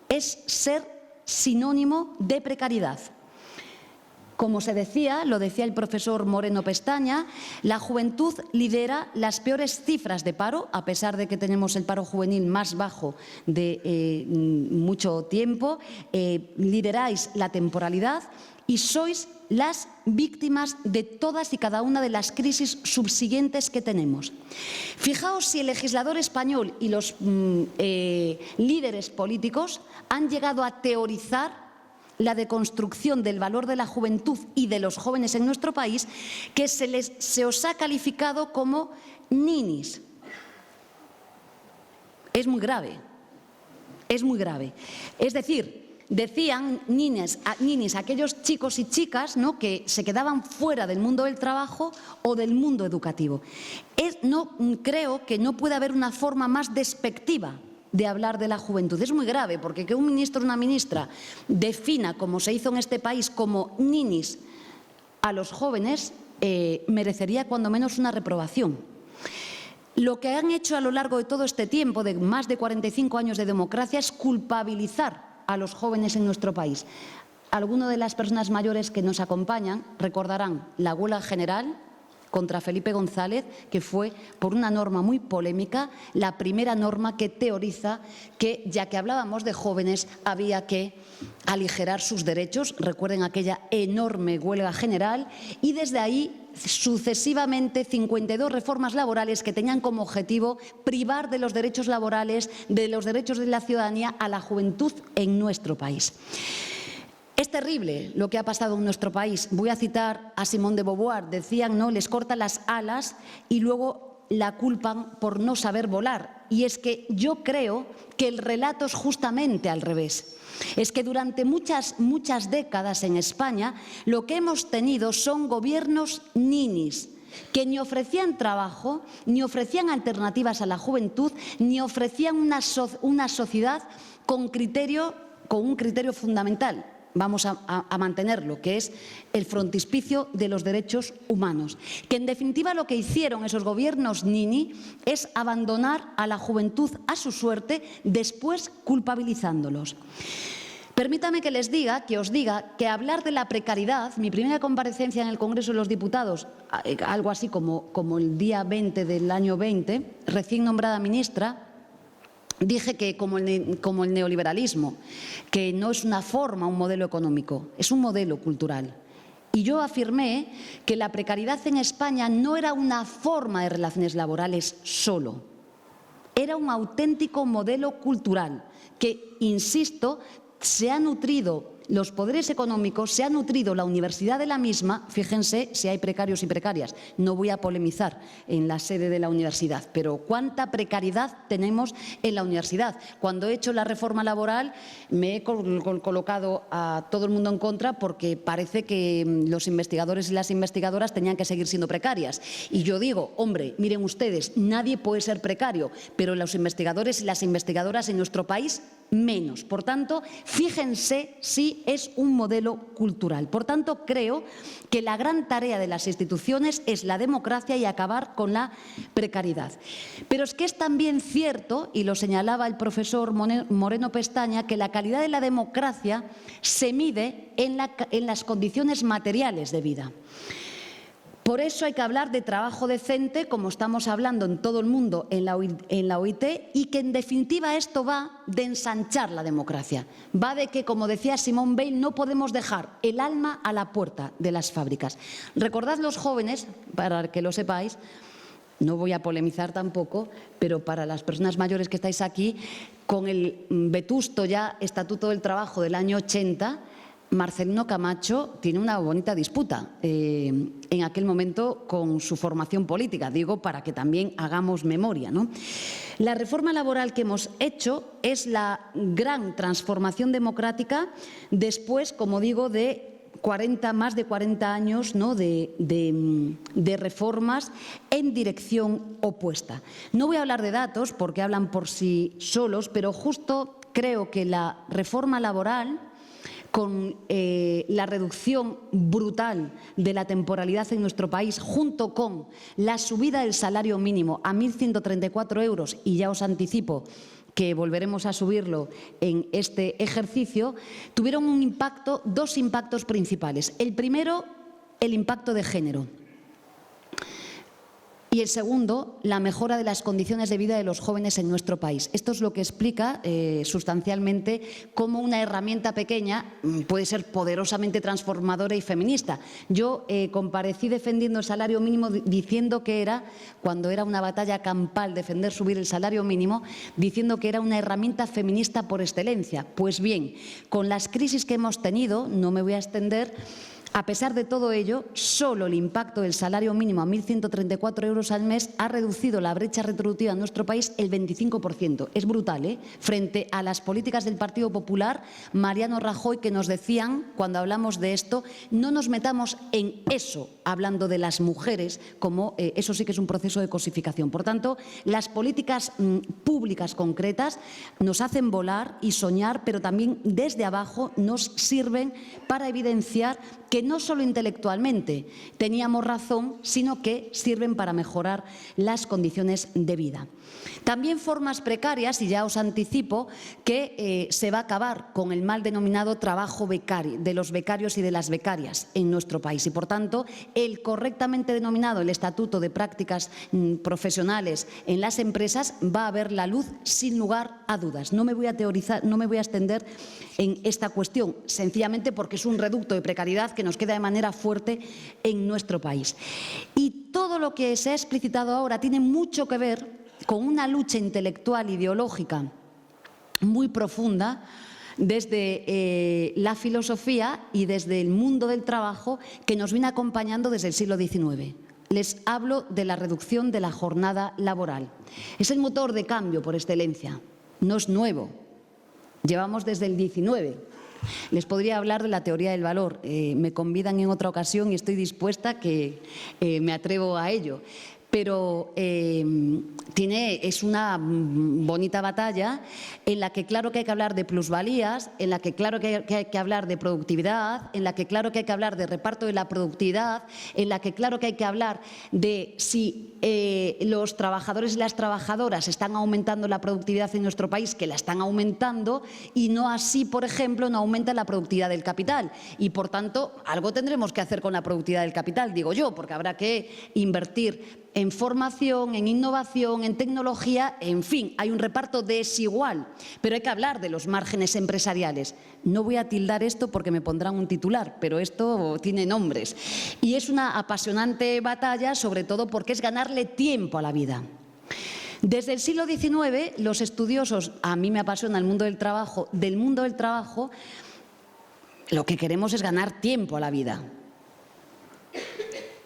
es ser sinónimo de precariedad. Como se decía, lo decía el profesor Moreno Pestaña, la juventud lidera las peores cifras de paro, a pesar de que tenemos el paro juvenil más bajo de mucho tiempo. Lideráis la temporalidad y sois las víctimas de todas y cada una de las crisis subsiguientes que tenemos. Fijaos si el legislador español y los líderes políticos han llegado a teorizar la deconstrucción del valor de la juventud y de los jóvenes en nuestro país, que se os ha calificado como ninis. Es muy grave, es muy grave. Es decir, decían ninis aquellos chicos y chicas, ¿no?, que se quedaban fuera del mundo del trabajo o del mundo educativo. Creo que no puede haber una forma más despectiva de hablar de la juventud. Es muy grave, porque que un ministro o una ministra defina, como se hizo en este país, como ninis a los jóvenes, merecería cuando menos una reprobación. Lo que han hecho a lo largo de todo este tiempo, de más de 45 años de democracia, es culpabilizar a los jóvenes en nuestro país. Algunas de las personas mayores que nos acompañan recordarán la huelga general contra Felipe González, que fue, por una norma muy polémica, la primera norma que teoriza que, ya que hablábamos de jóvenes, había que aligerar sus derechos. Recuerden aquella enorme huelga general, y desde ahí sucesivamente 52 reformas laborales que tenían como objetivo privar de los derechos laborales, de los derechos de la ciudadanía a la juventud en nuestro país. Es terrible lo que ha pasado en nuestro país. Voy a citar a Simone de Beauvoir. Decían, ¿no?, les cortan las alas y luego la culpan por no saber volar. Y es que yo creo que el relato es justamente al revés. Es que durante muchas décadas en España lo que hemos tenido son gobiernos ninis, que ni ofrecían trabajo, ni ofrecían alternativas a la juventud, ni ofrecían una sociedad con un criterio fundamental. Vamos a mantenerlo, que es el frontispicio de los derechos humanos. Que en definitiva lo que hicieron esos gobiernos nini es abandonar a la juventud a su suerte, después culpabilizándolos. Permítame que os diga que hablar de la precariedad, mi primera comparecencia en el Congreso de los Diputados, algo así como el día 20 del año 20, recién nombrada ministra, dije que como el neoliberalismo, que no es una forma, un modelo económico, es un modelo cultural. Y yo afirmé que la precariedad en España no era una forma de relaciones laborales solo, era un auténtico modelo cultural que, insisto, se ha nutrido los poderes económicos, se ha nutrido la universidad de la misma. Fíjense si hay precarios y precarias. No voy a polemizar en la sede de la universidad, pero ¿cuánta precariedad tenemos en la universidad? Cuando he hecho la reforma laboral me he colocado a todo el mundo en contra porque parece que los investigadores y las investigadoras tenían que seguir siendo precarias. Y yo digo, hombre, miren ustedes, nadie puede ser precario, pero los investigadores y las investigadoras en nuestro país menos. Por tanto, fíjense si es un modelo cultural. Por tanto, creo que la gran tarea de las instituciones es la democracia y acabar con la precariedad. Pero es que es también cierto, y lo señalaba el profesor Moreno Pestaña, que la calidad de la democracia se mide en las condiciones materiales de vida. Por eso hay que hablar de trabajo decente, como estamos hablando en todo el mundo en la OIT, y que en definitiva esto va de ensanchar la democracia. Va de que, como decía Simone Weil, no podemos dejar el alma a la puerta de las fábricas. Recordad los jóvenes, para que lo sepáis, no voy a polemizar tampoco, pero para las personas mayores que estáis aquí, con el vetusto ya Estatuto del Trabajo del año 80, Marcelino Camacho tiene una bonita disputa en aquel momento con su formación política, digo, para que también hagamos memoria, ¿no? La reforma laboral que hemos hecho es la gran transformación democrática después, como digo, de más de 40 años, ¿no?, de reformas en dirección opuesta. No voy a hablar de datos porque hablan por sí solos, pero justo creo que la reforma laboral, con la reducción brutal de la temporalidad en nuestro país, junto con la subida del salario mínimo a 1.134 euros, y ya os anticipo que volveremos a subirlo en este ejercicio, tuvieron dos impactos principales. El primero, el impacto de género. Y el segundo, la mejora de las condiciones de vida de los jóvenes en nuestro país. Esto es lo que explica sustancialmente cómo una herramienta pequeña puede ser poderosamente transformadora y feminista. Yo comparecí defendiendo el salario mínimo diciendo que era, cuando era una batalla campal defender subir el salario mínimo, diciendo que era una herramienta feminista por excelencia. Pues bien, con las crisis que hemos tenido, no me voy a extender, a pesar de todo ello, solo el impacto del salario mínimo a 1.134 euros al mes ha reducido la brecha retributiva en nuestro país el 25%. Es brutal, ¿eh? Frente a las políticas del Partido Popular, Mariano Rajoy, que nos decían, cuando hablamos de esto, no nos metamos en eso, hablando de las mujeres, como eso sí que es un proceso de cosificación. Por tanto, las políticas públicas concretas nos hacen volar y soñar, pero también desde abajo nos sirven para evidenciar que que no solo intelectualmente teníamos razón, sino que sirven para mejorar las condiciones de vida. También formas precarias, y ya os anticipo que se va a acabar con el mal denominado trabajo becario, de los becarios y de las becarias en nuestro país. Y por tanto, el correctamente denominado el Estatuto de Prácticas Profesionales en las empresas va a ver la luz sin lugar a dudas. No me voy a teorizar, no me voy a extender en esta cuestión, sencillamente porque es un reducto de precariedad que nos queda de manera fuerte en nuestro país. Y todo lo que se ha explicitado ahora tiene mucho que ver con una lucha intelectual ideológica muy profunda desde la filosofía y desde el mundo del trabajo que nos viene acompañando desde el siglo XIX. Les hablo de la reducción de la jornada laboral. Es el motor de cambio por excelencia. No es nuevo. Llevamos desde el XIX. Les podría hablar de la teoría del valor. Me convidan en otra ocasión y estoy dispuesta, que me atrevo a ello. Pero es una bonita batalla en la que claro que hay que hablar de plusvalías, en la que claro que hay que hablar de productividad, en la que claro que hay que hablar de reparto de la productividad, en la que claro que hay que hablar de si los trabajadores y las trabajadoras están aumentando la productividad en nuestro país, que la están aumentando, y no así, por ejemplo, no aumenta la productividad del capital. Y, por tanto, algo tendremos que hacer con la productividad del capital, digo yo, porque habrá que invertir en formación, en innovación, en tecnología, en fin, hay un reparto desigual, pero hay que hablar de los márgenes empresariales. No voy a tildar esto porque me pondrán un titular, pero esto tiene nombres. Y es una apasionante batalla, sobre todo porque es ganarle tiempo a la vida. Desde el siglo XIX, los estudiosos, a mí me apasiona el mundo del trabajo, lo que queremos es ganar tiempo a la vida.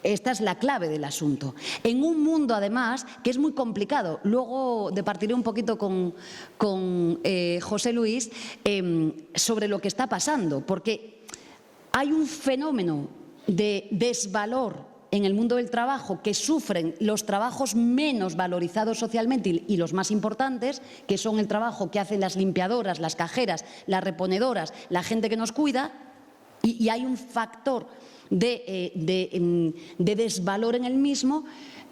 Esta es la clave del asunto. En un mundo, además, que es muy complicado. Luego departiré un poquito con José Luis sobre lo que está pasando, porque hay un fenómeno de desvalor en el mundo del trabajo que sufren los trabajos menos valorizados socialmente y los más importantes, que son el trabajo que hacen las limpiadoras, las cajeras, las reponedoras, la gente que nos cuida, y hay un factor de desvalor en el mismo,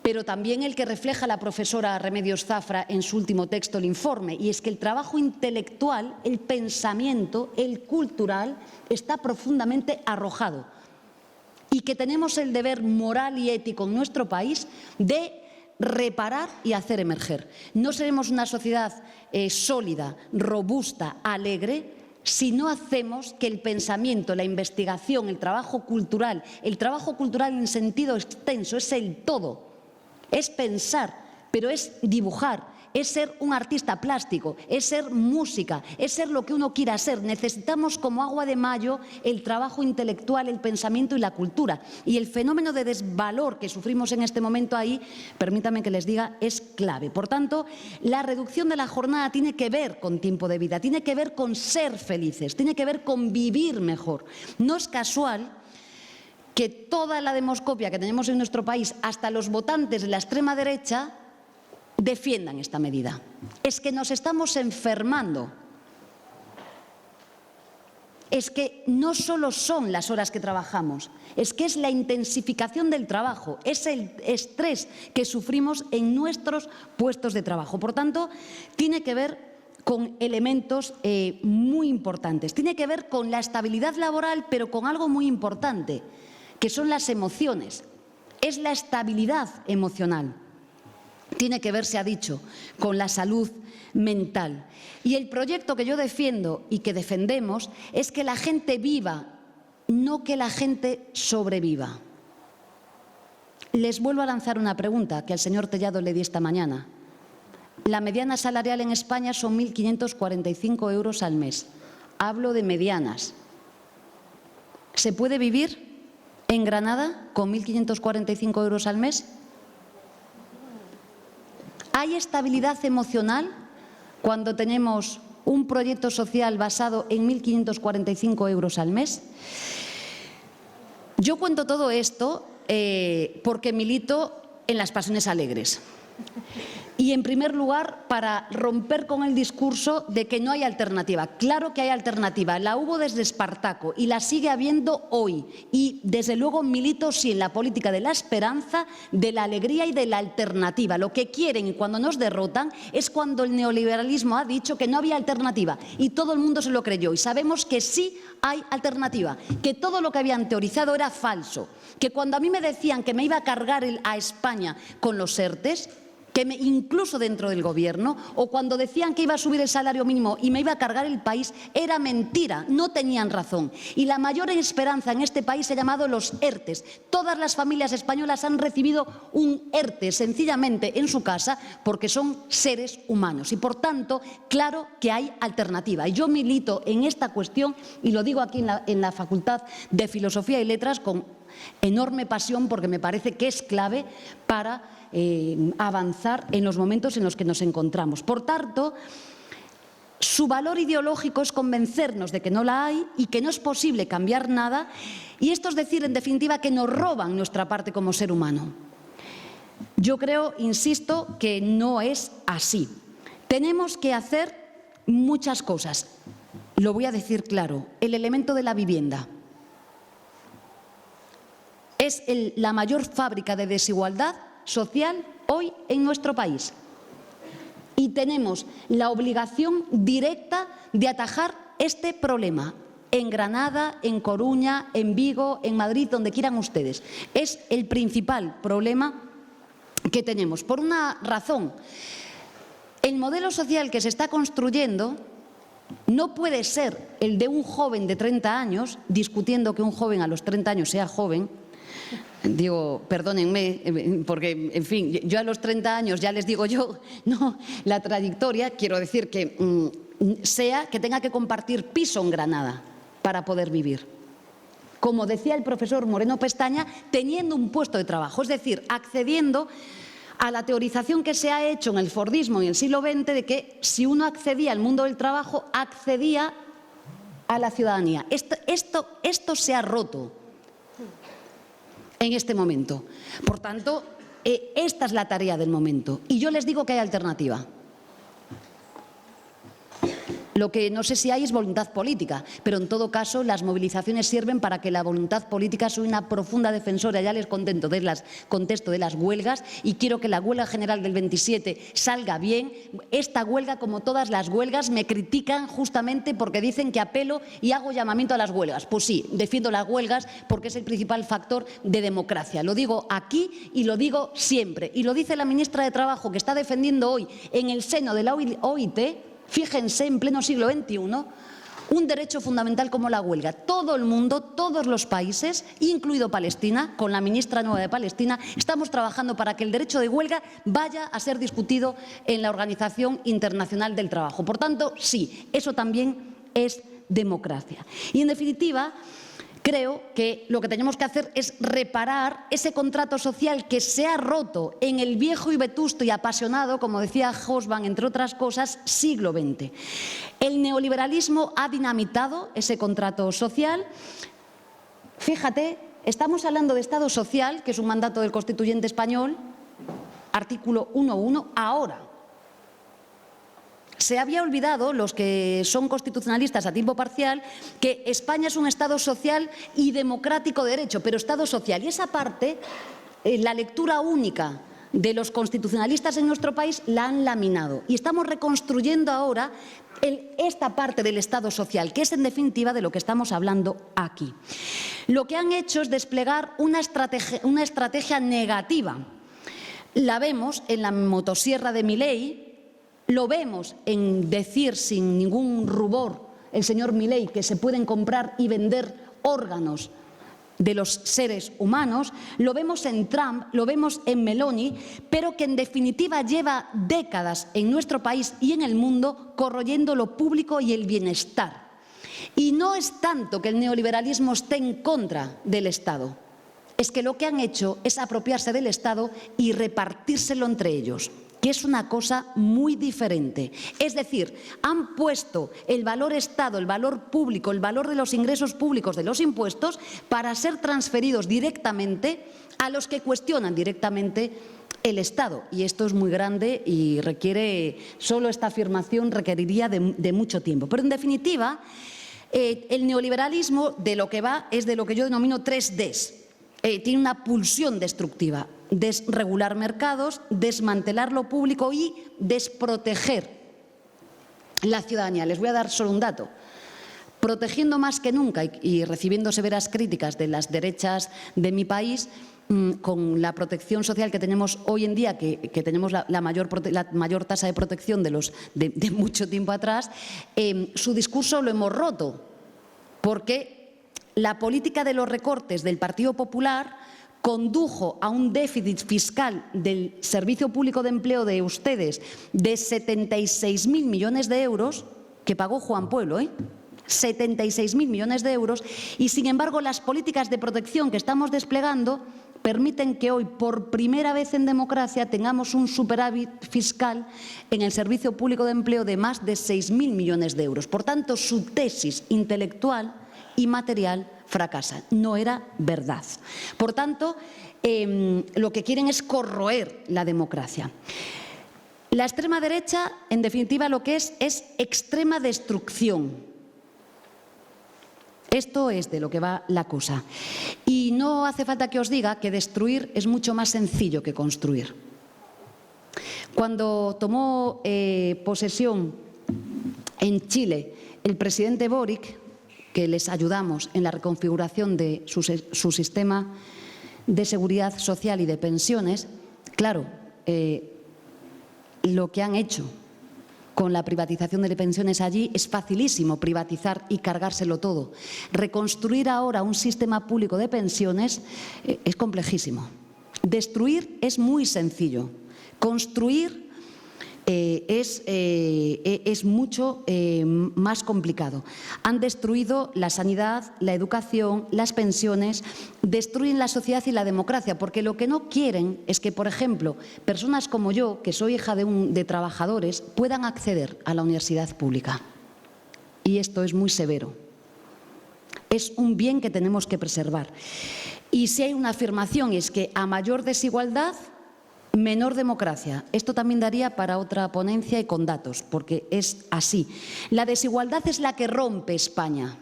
pero también el que refleja la profesora Remedios Zafra en su último texto, el informe, y es que el trabajo intelectual, el pensamiento, el cultural, está profundamente arrojado, y que tenemos el deber moral y ético en nuestro país de reparar y hacer emerger. No seremos una sociedad sólida, robusta, alegre, si no hacemos que el pensamiento, la investigación, el trabajo cultural en sentido extenso, es el todo, es pensar, pero es dibujar, es ser un artista plástico, es ser música, es ser lo que uno quiera ser. Necesitamos como agua de mayo el trabajo intelectual, el pensamiento y la cultura. Y el fenómeno de desvalor que sufrimos en este momento ahí, permítanme que les diga, es clave. Por tanto, la reducción de la jornada tiene que ver con tiempo de vida, tiene que ver con ser felices, tiene que ver con vivir mejor. No es casual que toda la demoscopia que tenemos en nuestro país, hasta los votantes de la extrema derecha, defiendan esta medida. Es que nos estamos enfermando. Es que no solo son las horas que trabajamos, es que es la intensificación del trabajo, es el estrés que sufrimos en nuestros puestos de trabajo. Por tanto, tiene que ver con elementos muy importantes. Tiene que ver con la estabilidad laboral, pero con algo muy importante, que son las emociones. Es la estabilidad emocional. Tiene que ver, se ha dicho, con la salud mental. Y el proyecto que yo defiendo y que defendemos es que la gente viva, no que la gente sobreviva. Les vuelvo a lanzar una pregunta que al señor Tellado le di esta mañana. La mediana salarial en España son 1.545 euros al mes. Hablo de medianas. ¿Se puede vivir en Granada con 1.545 euros al mes? ¿Hay estabilidad emocional cuando tenemos un proyecto social basado en 1.545 euros al mes? Yo cuento todo esto porque milito en las Pasiones Alegres. Y, en primer lugar, para romper con el discurso de que no hay alternativa. Claro que hay alternativa. La hubo desde Espartaco y la sigue habiendo hoy. Y, desde luego, milito sí en la política de la esperanza, de la alegría y de la alternativa. Lo que quieren, y cuando nos derrotan, es cuando el neoliberalismo ha dicho que no había alternativa. Y todo el mundo se lo creyó. Y sabemos que sí hay alternativa. Que todo lo que habían teorizado era falso. Que cuando a mí me decían que me iba a cargar a España con los ERTEs, incluso dentro del Gobierno, o cuando decían que iba a subir el salario mínimo y me iba a cargar el país, era mentira, no tenían razón. Y la mayor esperanza en este país se ha llamado los ERTEs. Todas las familias españolas han recibido un ERTE sencillamente en su casa porque son seres humanos. Y, por tanto, claro que hay alternativa. Y yo milito en esta cuestión, y lo digo aquí en la Facultad de Filosofía y Letras con enorme pasión, porque me parece que es clave para avanzar en los momentos en los que nos encontramos. Por tanto, su valor ideológico es convencernos de que no la hay y que no es posible cambiar nada, y esto es decir, en definitiva, que nos roban nuestra parte como ser humano. Yo creo, insisto, que no es así. Tenemos que hacer muchas cosas. Lo voy a decir claro, el elemento de la vivienda es la mayor fábrica de desigualdad social hoy en nuestro país. Y tenemos la obligación directa de atajar este problema. En Granada, en Coruña, en Vigo, en Madrid, donde quieran ustedes. Es el principal problema que tenemos. Por una razón, el modelo social que se está construyendo no puede ser el de un joven de 30 años, discutiendo que un joven a los 30 años sea joven. Digo, perdónenme, porque, en fin, yo a los 30 años ya les digo yo, no, la trayectoria, quiero decir que sea que tenga que compartir piso en Granada para poder vivir. Como decía el profesor Moreno Pestaña, teniendo un puesto de trabajo, es decir, accediendo a la teorización que se ha hecho en el fordismo en el siglo XX de que si uno accedía al mundo del trabajo, accedía a la ciudadanía. Esto se ha roto en este momento. Por tanto, esta es la tarea del momento. Y yo les digo que hay alternativa. Lo que no sé si hay es voluntad política, pero en todo caso las movilizaciones sirven para que la voluntad política sea una profunda defensora. Ya les contesto de las huelgas, y quiero que la huelga general del 27 salga bien. Esta huelga, como todas las huelgas, me critican justamente porque dicen que apelo y hago llamamiento a las huelgas. Pues sí, defiendo las huelgas porque es el principal factor de democracia. Lo digo aquí y lo digo siempre. Y lo dice la ministra de Trabajo, que está defendiendo hoy en el seno de la OIT, fíjense, en pleno siglo XXI, un derecho fundamental como la huelga. Todo el mundo, todos los países, incluido Palestina, con la ministra nueva de Palestina, estamos trabajando para que el derecho de huelga vaya a ser discutido en la Organización Internacional del Trabajo. Por tanto, sí, eso también es democracia. Y, en definitiva, creo que lo que tenemos que hacer es reparar ese contrato social que se ha roto en el viejo y vetusto y apasionado, como decía Hobsbawm, entre otras cosas, siglo XX. El neoliberalismo ha dinamitado ese contrato social. Fíjate, estamos hablando de Estado social, que es un mandato del Constituyente español, artículo 1.1, ahora. Se había olvidado, los que son constitucionalistas a tiempo parcial, que España es un Estado social y democrático de derecho, pero Estado social. Y esa parte, la lectura única de los constitucionalistas en nuestro país, la han laminado. Y estamos reconstruyendo ahora esta parte del Estado social, que es en definitiva de lo que estamos hablando aquí. Lo que han hecho es desplegar una estrategia negativa. La vemos en la motosierra de Milei. Lo vemos en decir sin ningún rubor el señor Milei que se pueden comprar y vender órganos de los seres humanos, lo vemos en Trump, lo vemos en Meloni, pero que en definitiva lleva décadas en nuestro país y en el mundo corroyendo lo público y el bienestar. Y no es tanto que el neoliberalismo esté en contra del Estado, es que lo que han hecho es apropiarse del Estado y repartírselo entre ellos, que es una cosa muy diferente. Es decir, han puesto el valor Estado, el valor público, el valor de los ingresos públicos, de los impuestos, para ser transferidos directamente a los que cuestionan directamente el Estado. Y esto es muy grande y requiere, solo esta afirmación requeriría de mucho tiempo. Pero en definitiva, el neoliberalismo de lo que va es de lo que yo denomino 3 Ds. Tiene una pulsión destructiva: desregular mercados, desmantelar lo público y desproteger la ciudadanía. Les voy a dar solo un dato. Protegiendo más que nunca y recibiendo severas críticas de las derechas de mi país, con la protección social que tenemos hoy en día, que tenemos la mayor tasa de protección de mucho tiempo atrás, su discurso lo hemos roto, porque la política de los recortes del Partido Popular condujo a un déficit fiscal del Servicio Público de Empleo de ustedes de 76.000 millones de euros, que pagó Juan Pueblo, 76.000 millones de euros, y sin embargo las políticas de protección que estamos desplegando permiten que hoy, por primera vez en democracia, tengamos un superávit fiscal en el Servicio Público de Empleo de más de 6.000 millones de euros. Por tanto, su tesis intelectual y material fracasa. No era verdad. Por tanto, lo que quieren es corroer la democracia. La extrema derecha, en definitiva, lo que es extrema destrucción. Esto es de lo que va la cosa. Y no hace falta que os diga que destruir es mucho más sencillo que construir. Cuando tomó posesión en Chile el presidente Boric, que les ayudamos en la reconfiguración de su sistema de seguridad social y de pensiones, claro, lo que han hecho con la privatización de pensiones allí es facilísimo: privatizar y cargárselo todo. Reconstruir ahora un sistema público de pensiones es complejísimo. Destruir es muy sencillo. Construir es mucho más complicado. Han destruido la sanidad, la educación, las pensiones, destruyen la sociedad y la democracia, porque lo que no quieren es que, por ejemplo, personas como yo, que soy hija de trabajadores, puedan acceder a la universidad pública. Y esto es muy severo. Es un bien que tenemos que preservar. Y si hay una afirmación, es que a mayor desigualdad, menor democracia. Esto también daría para otra ponencia y con datos, porque es así. La desigualdad es la que rompe España.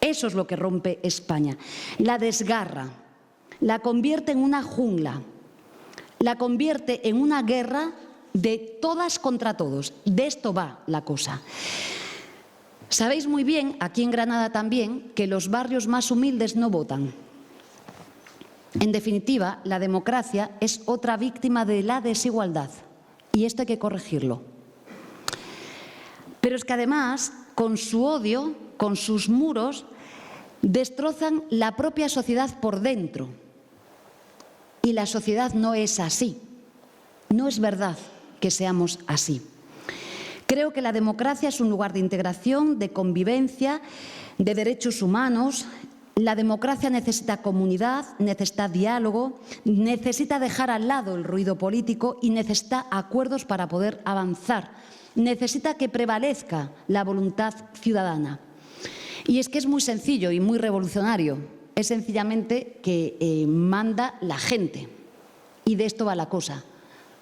Eso es lo que rompe España. La desgarra, la convierte en una jungla, la convierte en una guerra de todas contra todos. De esto va la cosa. Sabéis muy bien, aquí en Granada también, que los barrios más humildes no votan. En definitiva, la democracia es otra víctima de la desigualdad y esto hay que corregirlo. Pero es que además, con su odio, con sus muros, destrozan la propia sociedad por dentro. Y la sociedad no es así. No es verdad que seamos así. Creo que la democracia es un lugar de integración, de convivencia, de derechos humanos. La democracia necesita comunidad, necesita diálogo, necesita dejar al lado el ruido político y necesita acuerdos para poder avanzar. Necesita que prevalezca la voluntad ciudadana. Y es que es muy sencillo y muy revolucionario. Es sencillamente que manda la gente. Y de esto va la cosa.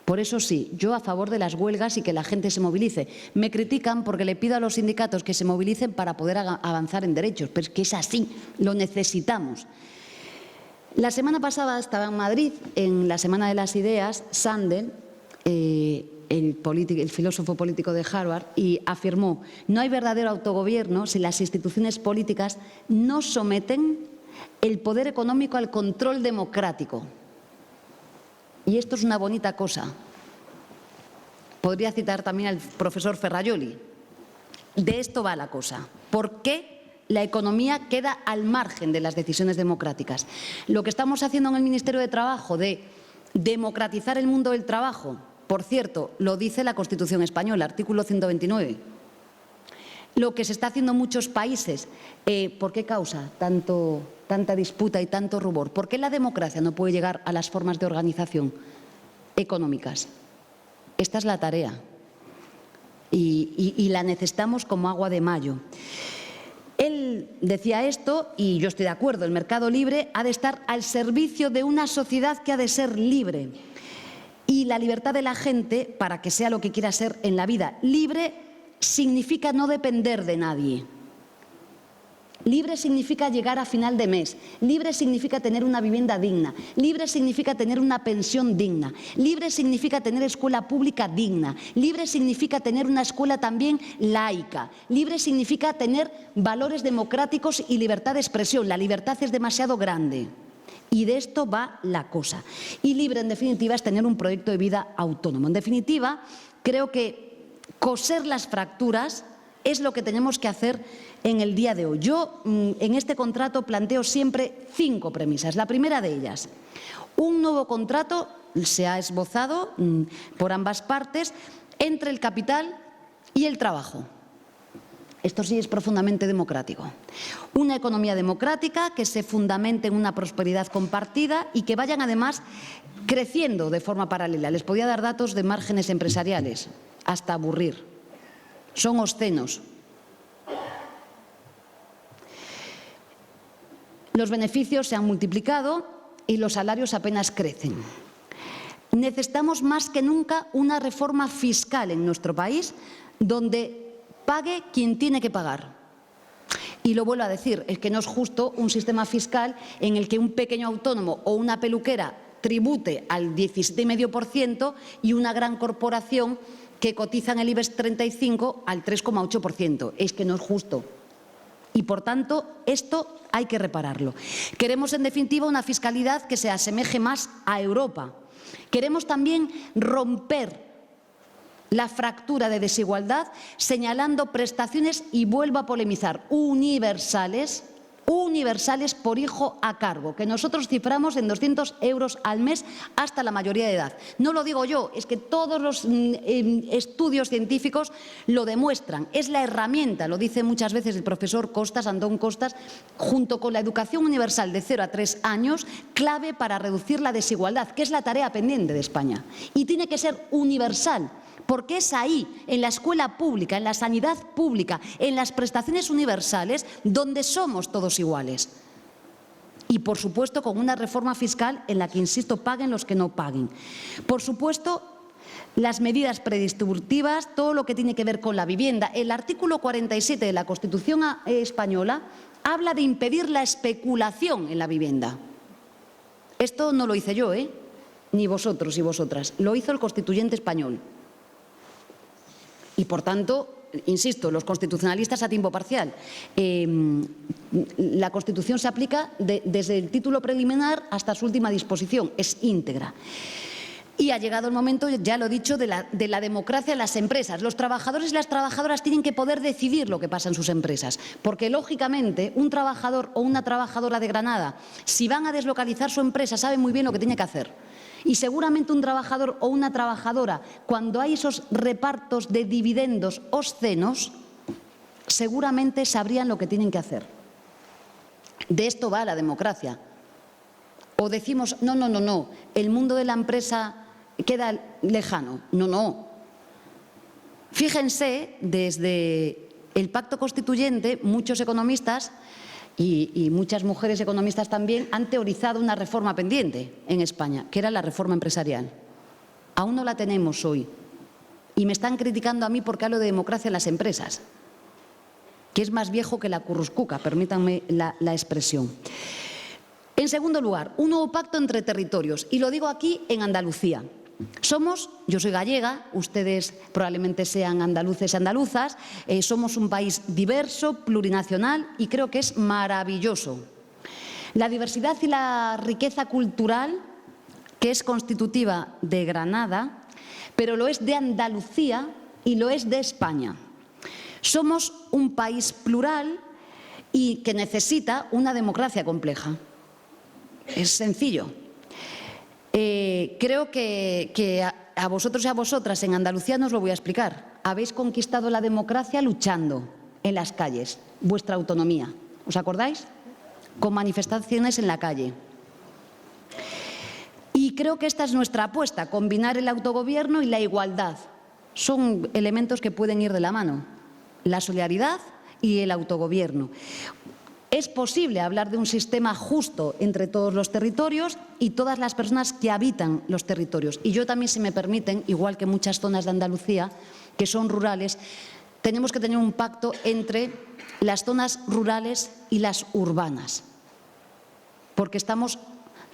Por eso sí, yo a favor de las huelgas y que la gente se movilice. Me critican porque le pido a los sindicatos que se movilicen para poder avanzar en derechos, pero es que es así, lo necesitamos. La semana pasada estaba en Madrid, en la Semana de las Ideas, Sandel, el filósofo político de Harvard, y afirmó: no hay verdadero autogobierno si las instituciones políticas no someten el poder económico al control democrático. Y esto es una bonita cosa. Podría citar también al profesor Ferrajoli. De esto va la cosa. ¿Por qué la economía queda al margen de las decisiones democráticas? Lo que estamos haciendo en el Ministerio de Trabajo de democratizar el mundo del trabajo, por cierto, lo dice la Constitución española, artículo 129. Lo que se está haciendo en muchos países, ¿por qué causa tanta disputa y tanto rubor? ¿Por qué la democracia no puede llegar a las formas de organización económicas? Esta es la tarea y la necesitamos como agua de mayo. Él decía esto, y yo estoy de acuerdo, el mercado libre ha de estar al servicio de una sociedad que ha de ser libre. Y la libertad de la gente, para que sea lo que quiera ser en la vida. Libre significa no depender de nadie. Libre significa llegar a final de mes. Libre significa tener una vivienda digna. Libre significa tener una pensión digna. Libre significa tener escuela pública digna. Libre significa tener una escuela también laica. Libre significa tener valores democráticos y libertad de expresión. La libertad es demasiado grande. Y de esto va la cosa. Y libre, en definitiva, es tener un proyecto de vida autónomo. En definitiva, creo que coser las fracturas es lo que tenemos que hacer en el día de hoy. Yo en este contrato planteo siempre 5 premisas. La primera de ellas, un nuevo contrato se ha esbozado por ambas partes entre el capital y el trabajo. Esto sí es profundamente democrático. Una economía democrática que se fundamente en una prosperidad compartida y que vayan además creciendo de forma paralela. Les podía dar datos de márgenes empresariales, hasta aburrir. Son obscenos. Los beneficios se han multiplicado y los salarios apenas crecen. Necesitamos más que nunca una reforma fiscal en nuestro país donde pague quien tiene que pagar. Y lo vuelvo a decir, es que no es justo un sistema fiscal en el que un pequeño autónomo o una peluquera tribute al 17,5% y una gran corporación que cotiza en el IBEX 35 al 3,8%. Es que no es justo. Y, por tanto, esto hay que repararlo. Queremos, en definitiva, una fiscalidad que se asemeje más a Europa. Queremos también romper la fractura de desigualdad señalando prestaciones, y vuelvo a polemizar, universales por hijo a cargo, que nosotros ciframos en 200 euros al mes hasta la mayoría de edad. No lo digo yo, es que todos los estudios científicos lo demuestran. Es la herramienta, lo dice muchas veces el profesor Costas, Antón Costas, junto con la educación universal de 0 a 3 años, clave para reducir la desigualdad, que es la tarea pendiente de España. Y tiene que ser universal, porque es ahí, en la escuela pública, en la sanidad pública, en las prestaciones universales, donde somos todos iguales. Y, por supuesto, con una reforma fiscal en la que, insisto, paguen los que no paguen. Por supuesto, las medidas predistributivas, todo lo que tiene que ver con la vivienda. El artículo 47 de la Constitución española habla de impedir la especulación en la vivienda. Esto no lo hice yo, ni vosotros y vosotras. Lo hizo el constituyente español. Y, por tanto, insisto, los constitucionalistas a tiempo parcial. La Constitución se aplica desde el título preliminar hasta su última disposición, es íntegra. Y ha llegado el momento, ya lo he dicho, de la democracia en las empresas. Los trabajadores y las trabajadoras tienen que poder decidir lo que pasa en sus empresas, porque, lógicamente, un trabajador o una trabajadora de Granada, si van a deslocalizar su empresa, sabe muy bien lo que tiene que hacer. Y seguramente un trabajador o una trabajadora, cuando hay esos repartos de dividendos obscenos, seguramente sabrían lo que tienen que hacer. De esto va la democracia. O decimos, no, el mundo de la empresa queda lejano. No. Fíjense, desde el Pacto Constituyente, muchos economistas y muchas mujeres economistas también han teorizado una reforma pendiente en España, que era la reforma empresarial. Aún no la tenemos hoy. Y me están criticando a mí porque hablo de democracia en las empresas, que es más viejo que la curruscuca, permítanme la expresión. En segundo lugar, un nuevo pacto entre territorios. Y lo digo aquí en Andalucía. Yo soy gallega, ustedes probablemente sean andaluces y andaluzas, somos un país diverso, plurinacional, y creo que es maravilloso. La diversidad y la riqueza cultural, que es constitutiva de Granada, pero lo es de Andalucía y lo es de España. Somos un país plural y que necesita una democracia compleja. Es sencillo. Creo que a vosotros y a vosotras en Andalucía no os lo voy a explicar. Habéis conquistado la democracia luchando en las calles, vuestra autonomía. ¿Os acordáis? Con manifestaciones en la calle. Y creo que esta es nuestra apuesta, combinar el autogobierno y la igualdad. Son elementos que pueden ir de la mano. La solidaridad y el autogobierno. Es posible hablar de un sistema justo entre todos los territorios y todas las personas que habitan los territorios. Y yo también, si me permiten, igual que muchas zonas de Andalucía, que son rurales, tenemos que tener un pacto entre las zonas rurales y las urbanas, porque estamos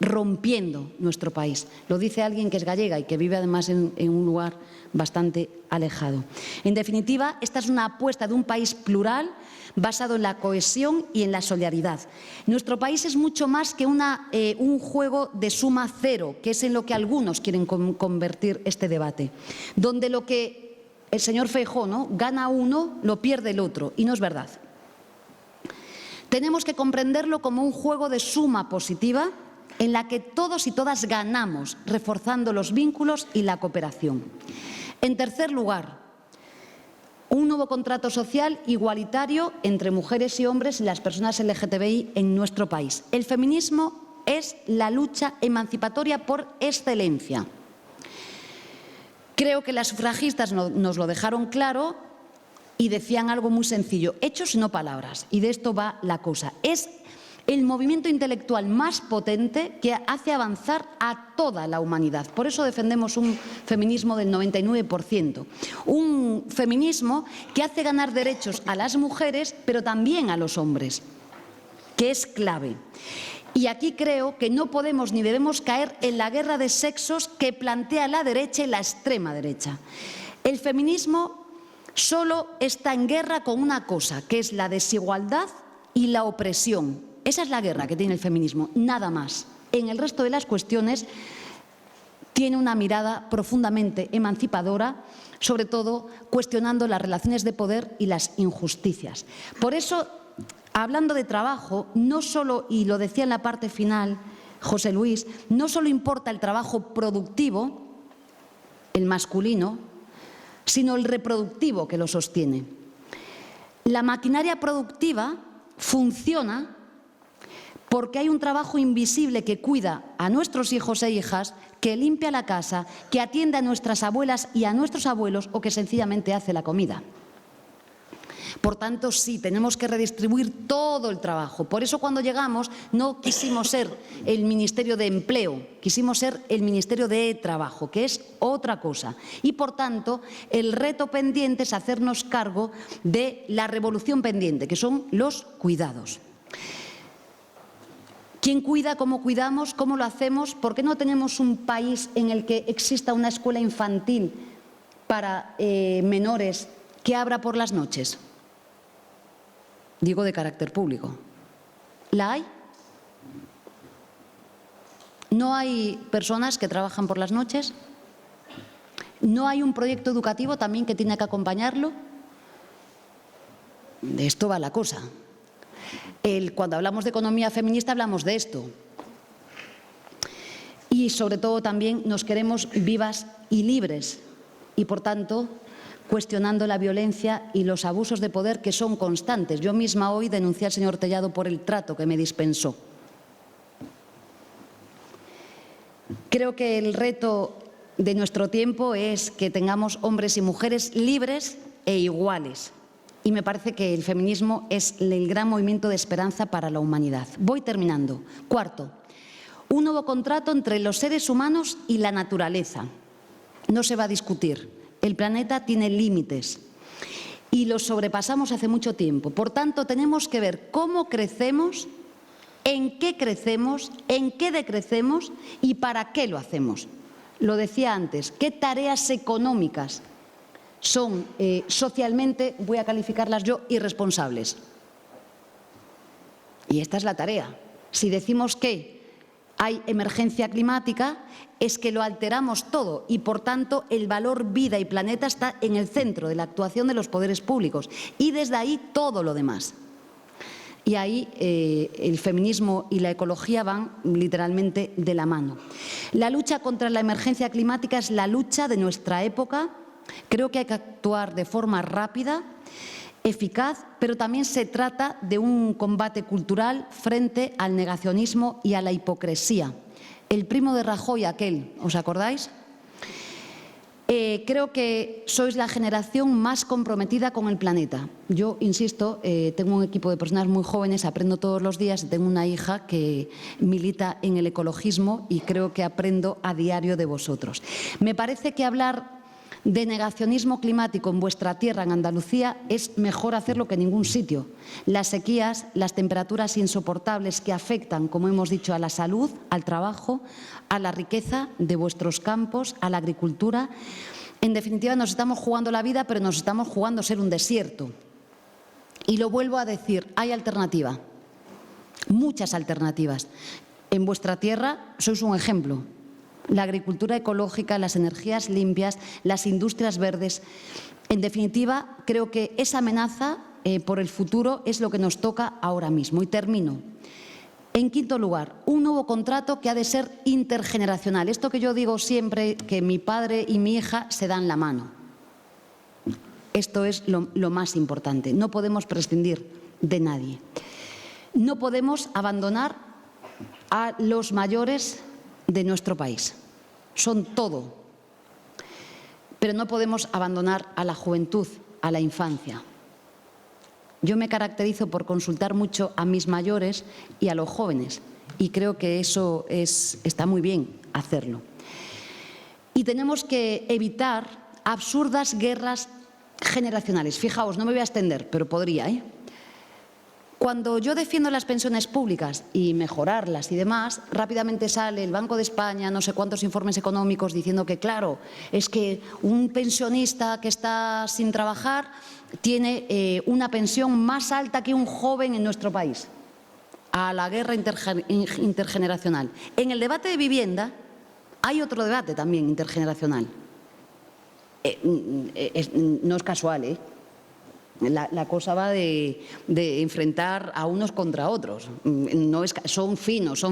rompiendo nuestro país. Lo dice alguien que es gallega y que vive además en un lugar bastante alejado. En definitiva, esta es una apuesta de un país plural basado en la cohesión y en la solidaridad. Nuestro país es mucho más que un juego de suma cero, que es en lo que algunos quieren convertir este debate, donde lo que el señor Feijóo, ¿no?, gana uno, lo pierde el otro, y no es verdad. Tenemos que comprenderlo como un juego de suma positiva en la que todos y todas ganamos, reforzando los vínculos y la cooperación. En tercer lugar, un nuevo contrato social igualitario entre mujeres y hombres y las personas LGTBI en nuestro país. El feminismo es la lucha emancipatoria por excelencia. Creo que las sufragistas nos lo dejaron claro y decían algo muy sencillo: hechos y no palabras. Y de esto va la cosa. Es el movimiento intelectual más potente que hace avanzar a toda la humanidad. Por eso defendemos un feminismo del 99%. Un feminismo que hace ganar derechos a las mujeres, pero también a los hombres, que es clave. Y aquí creo que no podemos ni debemos caer en la guerra de sexos que plantea la derecha y la extrema derecha. El feminismo solo está en guerra con una cosa, que es la desigualdad y la opresión. Esa es la guerra que tiene el feminismo, nada más. En el resto de las cuestiones tiene una mirada profundamente emancipadora, sobre todo cuestionando las relaciones de poder y las injusticias. Por eso, hablando de trabajo, no solo, y lo decía en la parte final José Luis, no solo importa el trabajo productivo, el masculino, sino el reproductivo que lo sostiene. La maquinaria productiva funciona porque hay un trabajo invisible que cuida a nuestros hijos e hijas, que limpia la casa, que atiende a nuestras abuelas y a nuestros abuelos, o que sencillamente hace la comida. Por tanto, sí, tenemos que redistribuir todo el trabajo. Por eso, cuando llegamos, no quisimos ser el Ministerio de Empleo, quisimos ser el Ministerio de Trabajo, que es otra cosa. Y, por tanto, el reto pendiente es hacernos cargo de la revolución pendiente, que son los cuidados. ¿Quién cuida? ¿Cómo cuidamos? ¿Cómo lo hacemos? ¿Por qué no tenemos un país en el que exista una escuela infantil para menores que abra por las noches? Digo, de carácter público. ¿La hay? ¿No hay personas que trabajan por las noches? ¿No hay un proyecto educativo también que tiene que acompañarlo? De esto va la cosa. Cuando hablamos de economía feminista hablamos de esto. Y sobre todo también nos queremos vivas y libres y, por tanto, cuestionando la violencia y los abusos de poder que son constantes. Yo misma hoy denuncié al señor Tellado por el trato que me dispensó. Creo que el reto de nuestro tiempo es que tengamos hombres y mujeres libres e iguales. Y me parece que el feminismo es el gran movimiento de esperanza para la humanidad. Voy terminando. Cuarto, un nuevo contrato entre los seres humanos y la naturaleza. No se va a discutir. El planeta tiene límites y los sobrepasamos hace mucho tiempo. Por tanto, tenemos que ver cómo crecemos, en qué decrecemos y para qué lo hacemos. Lo decía antes, qué tareas económicas son socialmente, voy a calificarlas yo, irresponsables. Y esta es la tarea. Si decimos que hay emergencia climática, es que lo alteramos todo y, por tanto, el valor vida y planeta está en el centro de la actuación de los poderes públicos y desde ahí todo lo demás. Y ahí el feminismo y la ecología van literalmente de la mano. La lucha contra la emergencia climática es la lucha de nuestra época. Creo que hay que actuar de forma rápida, eficaz, pero también se trata de un combate cultural frente al negacionismo y a la hipocresía. El primo de Rajoy, aquel, ¿os acordáis? Creo que sois la generación más comprometida con el planeta. Yo, insisto, tengo un equipo de personas muy jóvenes, aprendo todos los días, tengo una hija que milita en el ecologismo y creo que aprendo a diario de vosotros. Me parece que hablar de negacionismo climático en vuestra tierra, en Andalucía, es mejor hacerlo que en ningún sitio. Las sequías, las temperaturas insoportables que afectan, como hemos dicho, a la salud, al trabajo, a la riqueza de vuestros campos, a la agricultura. En definitiva, nos estamos jugando la vida, pero nos estamos jugando ser un desierto. Y lo vuelvo a decir, hay alternativa, muchas alternativas. En vuestra tierra sois un ejemplo. La agricultura ecológica, las energías limpias, las industrias verdes. En definitiva, creo que esa amenaza por el futuro es lo que nos toca ahora mismo. Y termino. En quinto lugar, un nuevo contrato que ha de ser intergeneracional. Esto que yo digo siempre, que mi padre y mi hija se dan la mano. Esto es lo más importante. No podemos prescindir de nadie. No podemos abandonar a los mayores de nuestro país. Son todo. Pero no podemos abandonar a la juventud, a la infancia. Yo me caracterizo por consultar mucho a mis mayores y a los jóvenes, y creo que eso está muy bien hacerlo. Y tenemos que evitar absurdas guerras generacionales. Fijaos, no me voy a extender, pero podría, Cuando yo defiendo las pensiones públicas y mejorarlas y demás, rápidamente sale el Banco de España, no sé cuántos informes económicos diciendo que, claro, es que un pensionista que está sin trabajar tiene una pensión más alta que un joven en nuestro país. A la guerra intergeneracional. En el debate de vivienda hay otro debate también intergeneracional. No es casual, La cosa va de enfrentar a unos contra otros. Son finos.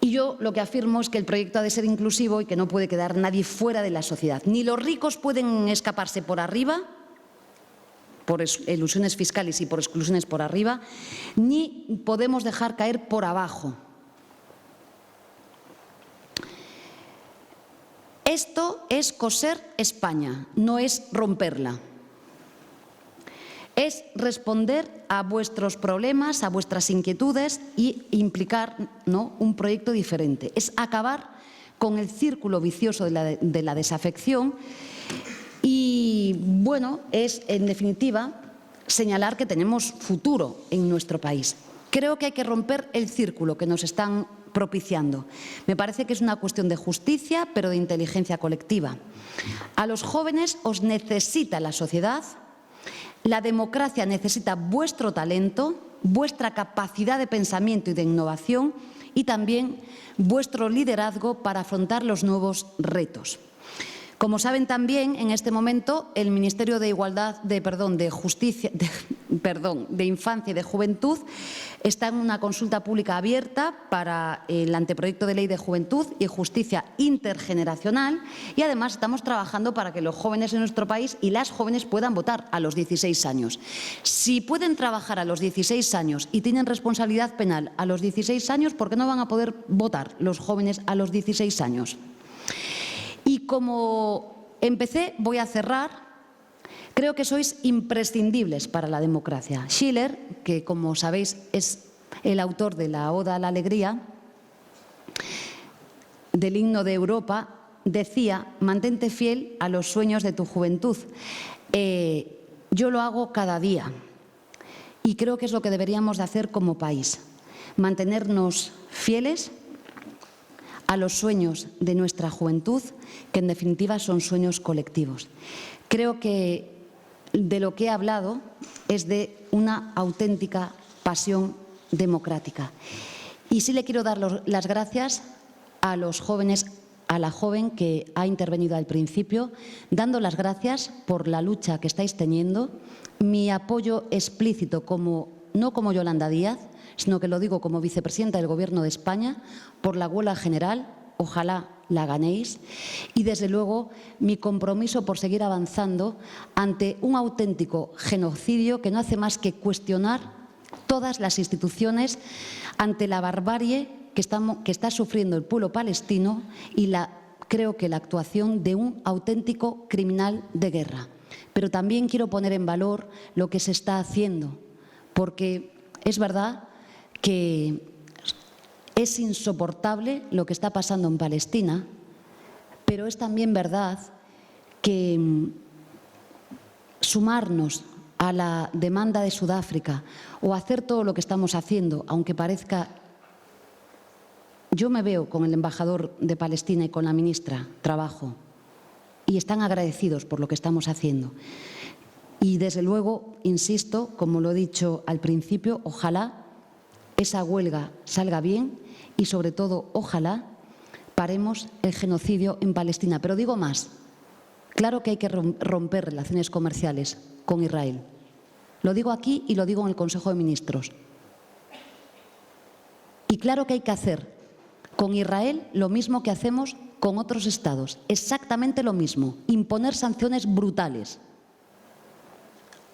Y yo lo que afirmo es que el proyecto ha de ser inclusivo y que no puede quedar nadie fuera de la sociedad. Ni los ricos pueden escaparse por arriba, por elusiones fiscales y por exclusiones por arriba, ni podemos dejar caer por abajo. Esto es coser España, no es romperla. Es responder a vuestros problemas, a vuestras inquietudes y implicar un proyecto diferente. Es acabar con el círculo vicioso de la desafección y, bueno, es, en definitiva, señalar que tenemos futuro en nuestro país. Creo que hay que romper el círculo que nos están propiciando. Me parece que es una cuestión de justicia, pero de inteligencia colectiva. A los jóvenes os necesita la sociedad. La democracia necesita vuestro talento, vuestra capacidad de pensamiento y de innovación y también vuestro liderazgo para afrontar los nuevos retos. Como saben también, en este momento el Ministerio de Infancia y de Juventud está en una consulta pública abierta para el anteproyecto de ley de juventud y justicia intergeneracional y además estamos trabajando para que los jóvenes de nuestro país y las jóvenes puedan votar a los 16 años. Si pueden trabajar a los 16 años y tienen responsabilidad penal a los 16 años, ¿por qué no van a poder votar los jóvenes a los 16 años? Y como empecé, voy a cerrar. Creo que sois imprescindibles para la democracia. Schiller, que como sabéis es el autor de la Oda a la Alegría, del himno de Europa, decía: mantente fiel a los sueños de tu juventud. Yo lo hago cada día y creo que es lo que deberíamos de hacer como país. Mantenernos fieles a los sueños de nuestra juventud, que en definitiva son sueños colectivos. Creo que de lo que he hablado es de una auténtica pasión democrática. Y sí le quiero dar las gracias a los jóvenes, a la joven que ha intervenido al principio, dando las gracias por la lucha que estáis teniendo, mi apoyo explícito no como Yolanda Díaz, sino que lo digo como vicepresidenta del Gobierno de España, por la huelga general, ojalá la ganéis, y desde luego mi compromiso por seguir avanzando ante un auténtico genocidio que no hace más que cuestionar todas las instituciones ante la barbarie que está sufriendo el pueblo palestino y la creo que la actuación de un auténtico criminal de guerra. Pero también quiero poner en valor lo que se está haciendo, porque es verdad que es insoportable lo que está pasando en Palestina, pero es también verdad que sumarnos a la demanda de Sudáfrica o hacer todo lo que estamos haciendo, aunque parezca... Yo me veo con el embajador de Palestina y con la ministra Trabajo y están agradecidos por lo que estamos haciendo. Y desde luego, insisto, como lo he dicho al principio, ojalá esa huelga salga bien y sobre todo, ojalá paremos el genocidio en Palestina. Pero digo más, claro que hay que romper relaciones comerciales con Israel. Lo digo aquí y lo digo en el Consejo de Ministros. Y claro que hay que hacer con Israel lo mismo que hacemos con otros estados, exactamente lo mismo, imponer sanciones brutales.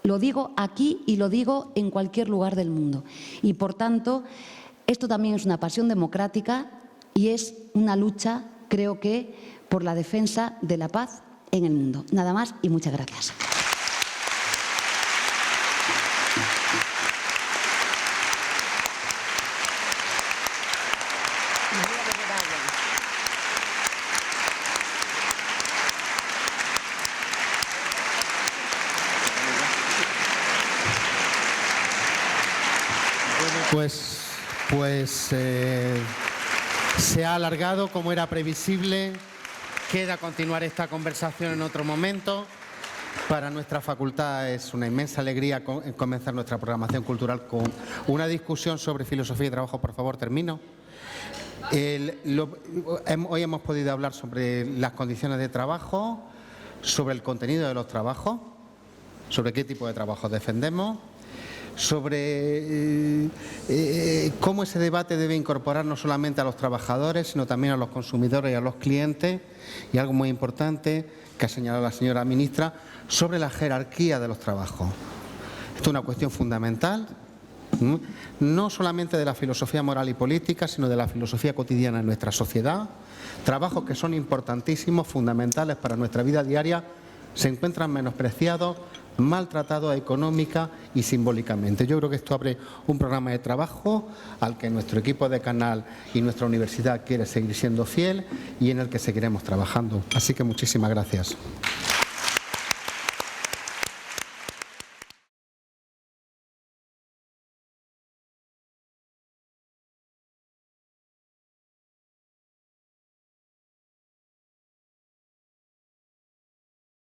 Lo digo aquí y lo digo en cualquier lugar del mundo. Y por tanto, esto también es una pasión democrática y es una lucha, creo que, por la defensa de la paz en el mundo. Nada más y muchas gracias. Pues se ha alargado como era previsible. Queda continuar esta conversación en otro momento. Para nuestra facultad es una inmensa alegría comenzar nuestra programación cultural con una discusión sobre filosofía y trabajo. Por favor, termino. Hoy hemos podido hablar sobre las condiciones de trabajo, sobre el contenido de los trabajos, sobre qué tipo de trabajo defendemos, sobre cómo ese debate debe incorporar no solamente a los trabajadores, sino también a los consumidores y a los clientes, y algo muy importante que ha señalado la señora ministra, sobre la jerarquía de los trabajos. Esto es una cuestión fundamental, no solamente de la filosofía moral y política, sino de la filosofía cotidiana en nuestra sociedad. Trabajos que son importantísimos, fundamentales para nuestra vida diaria, se encuentran menospreciados, maltratados económica y simbólicamente. Yo creo que esto abre un programa de trabajo al que nuestro equipo de canal y nuestra universidad quiere seguir siendo fiel y en el que seguiremos trabajando. Así que muchísimas gracias.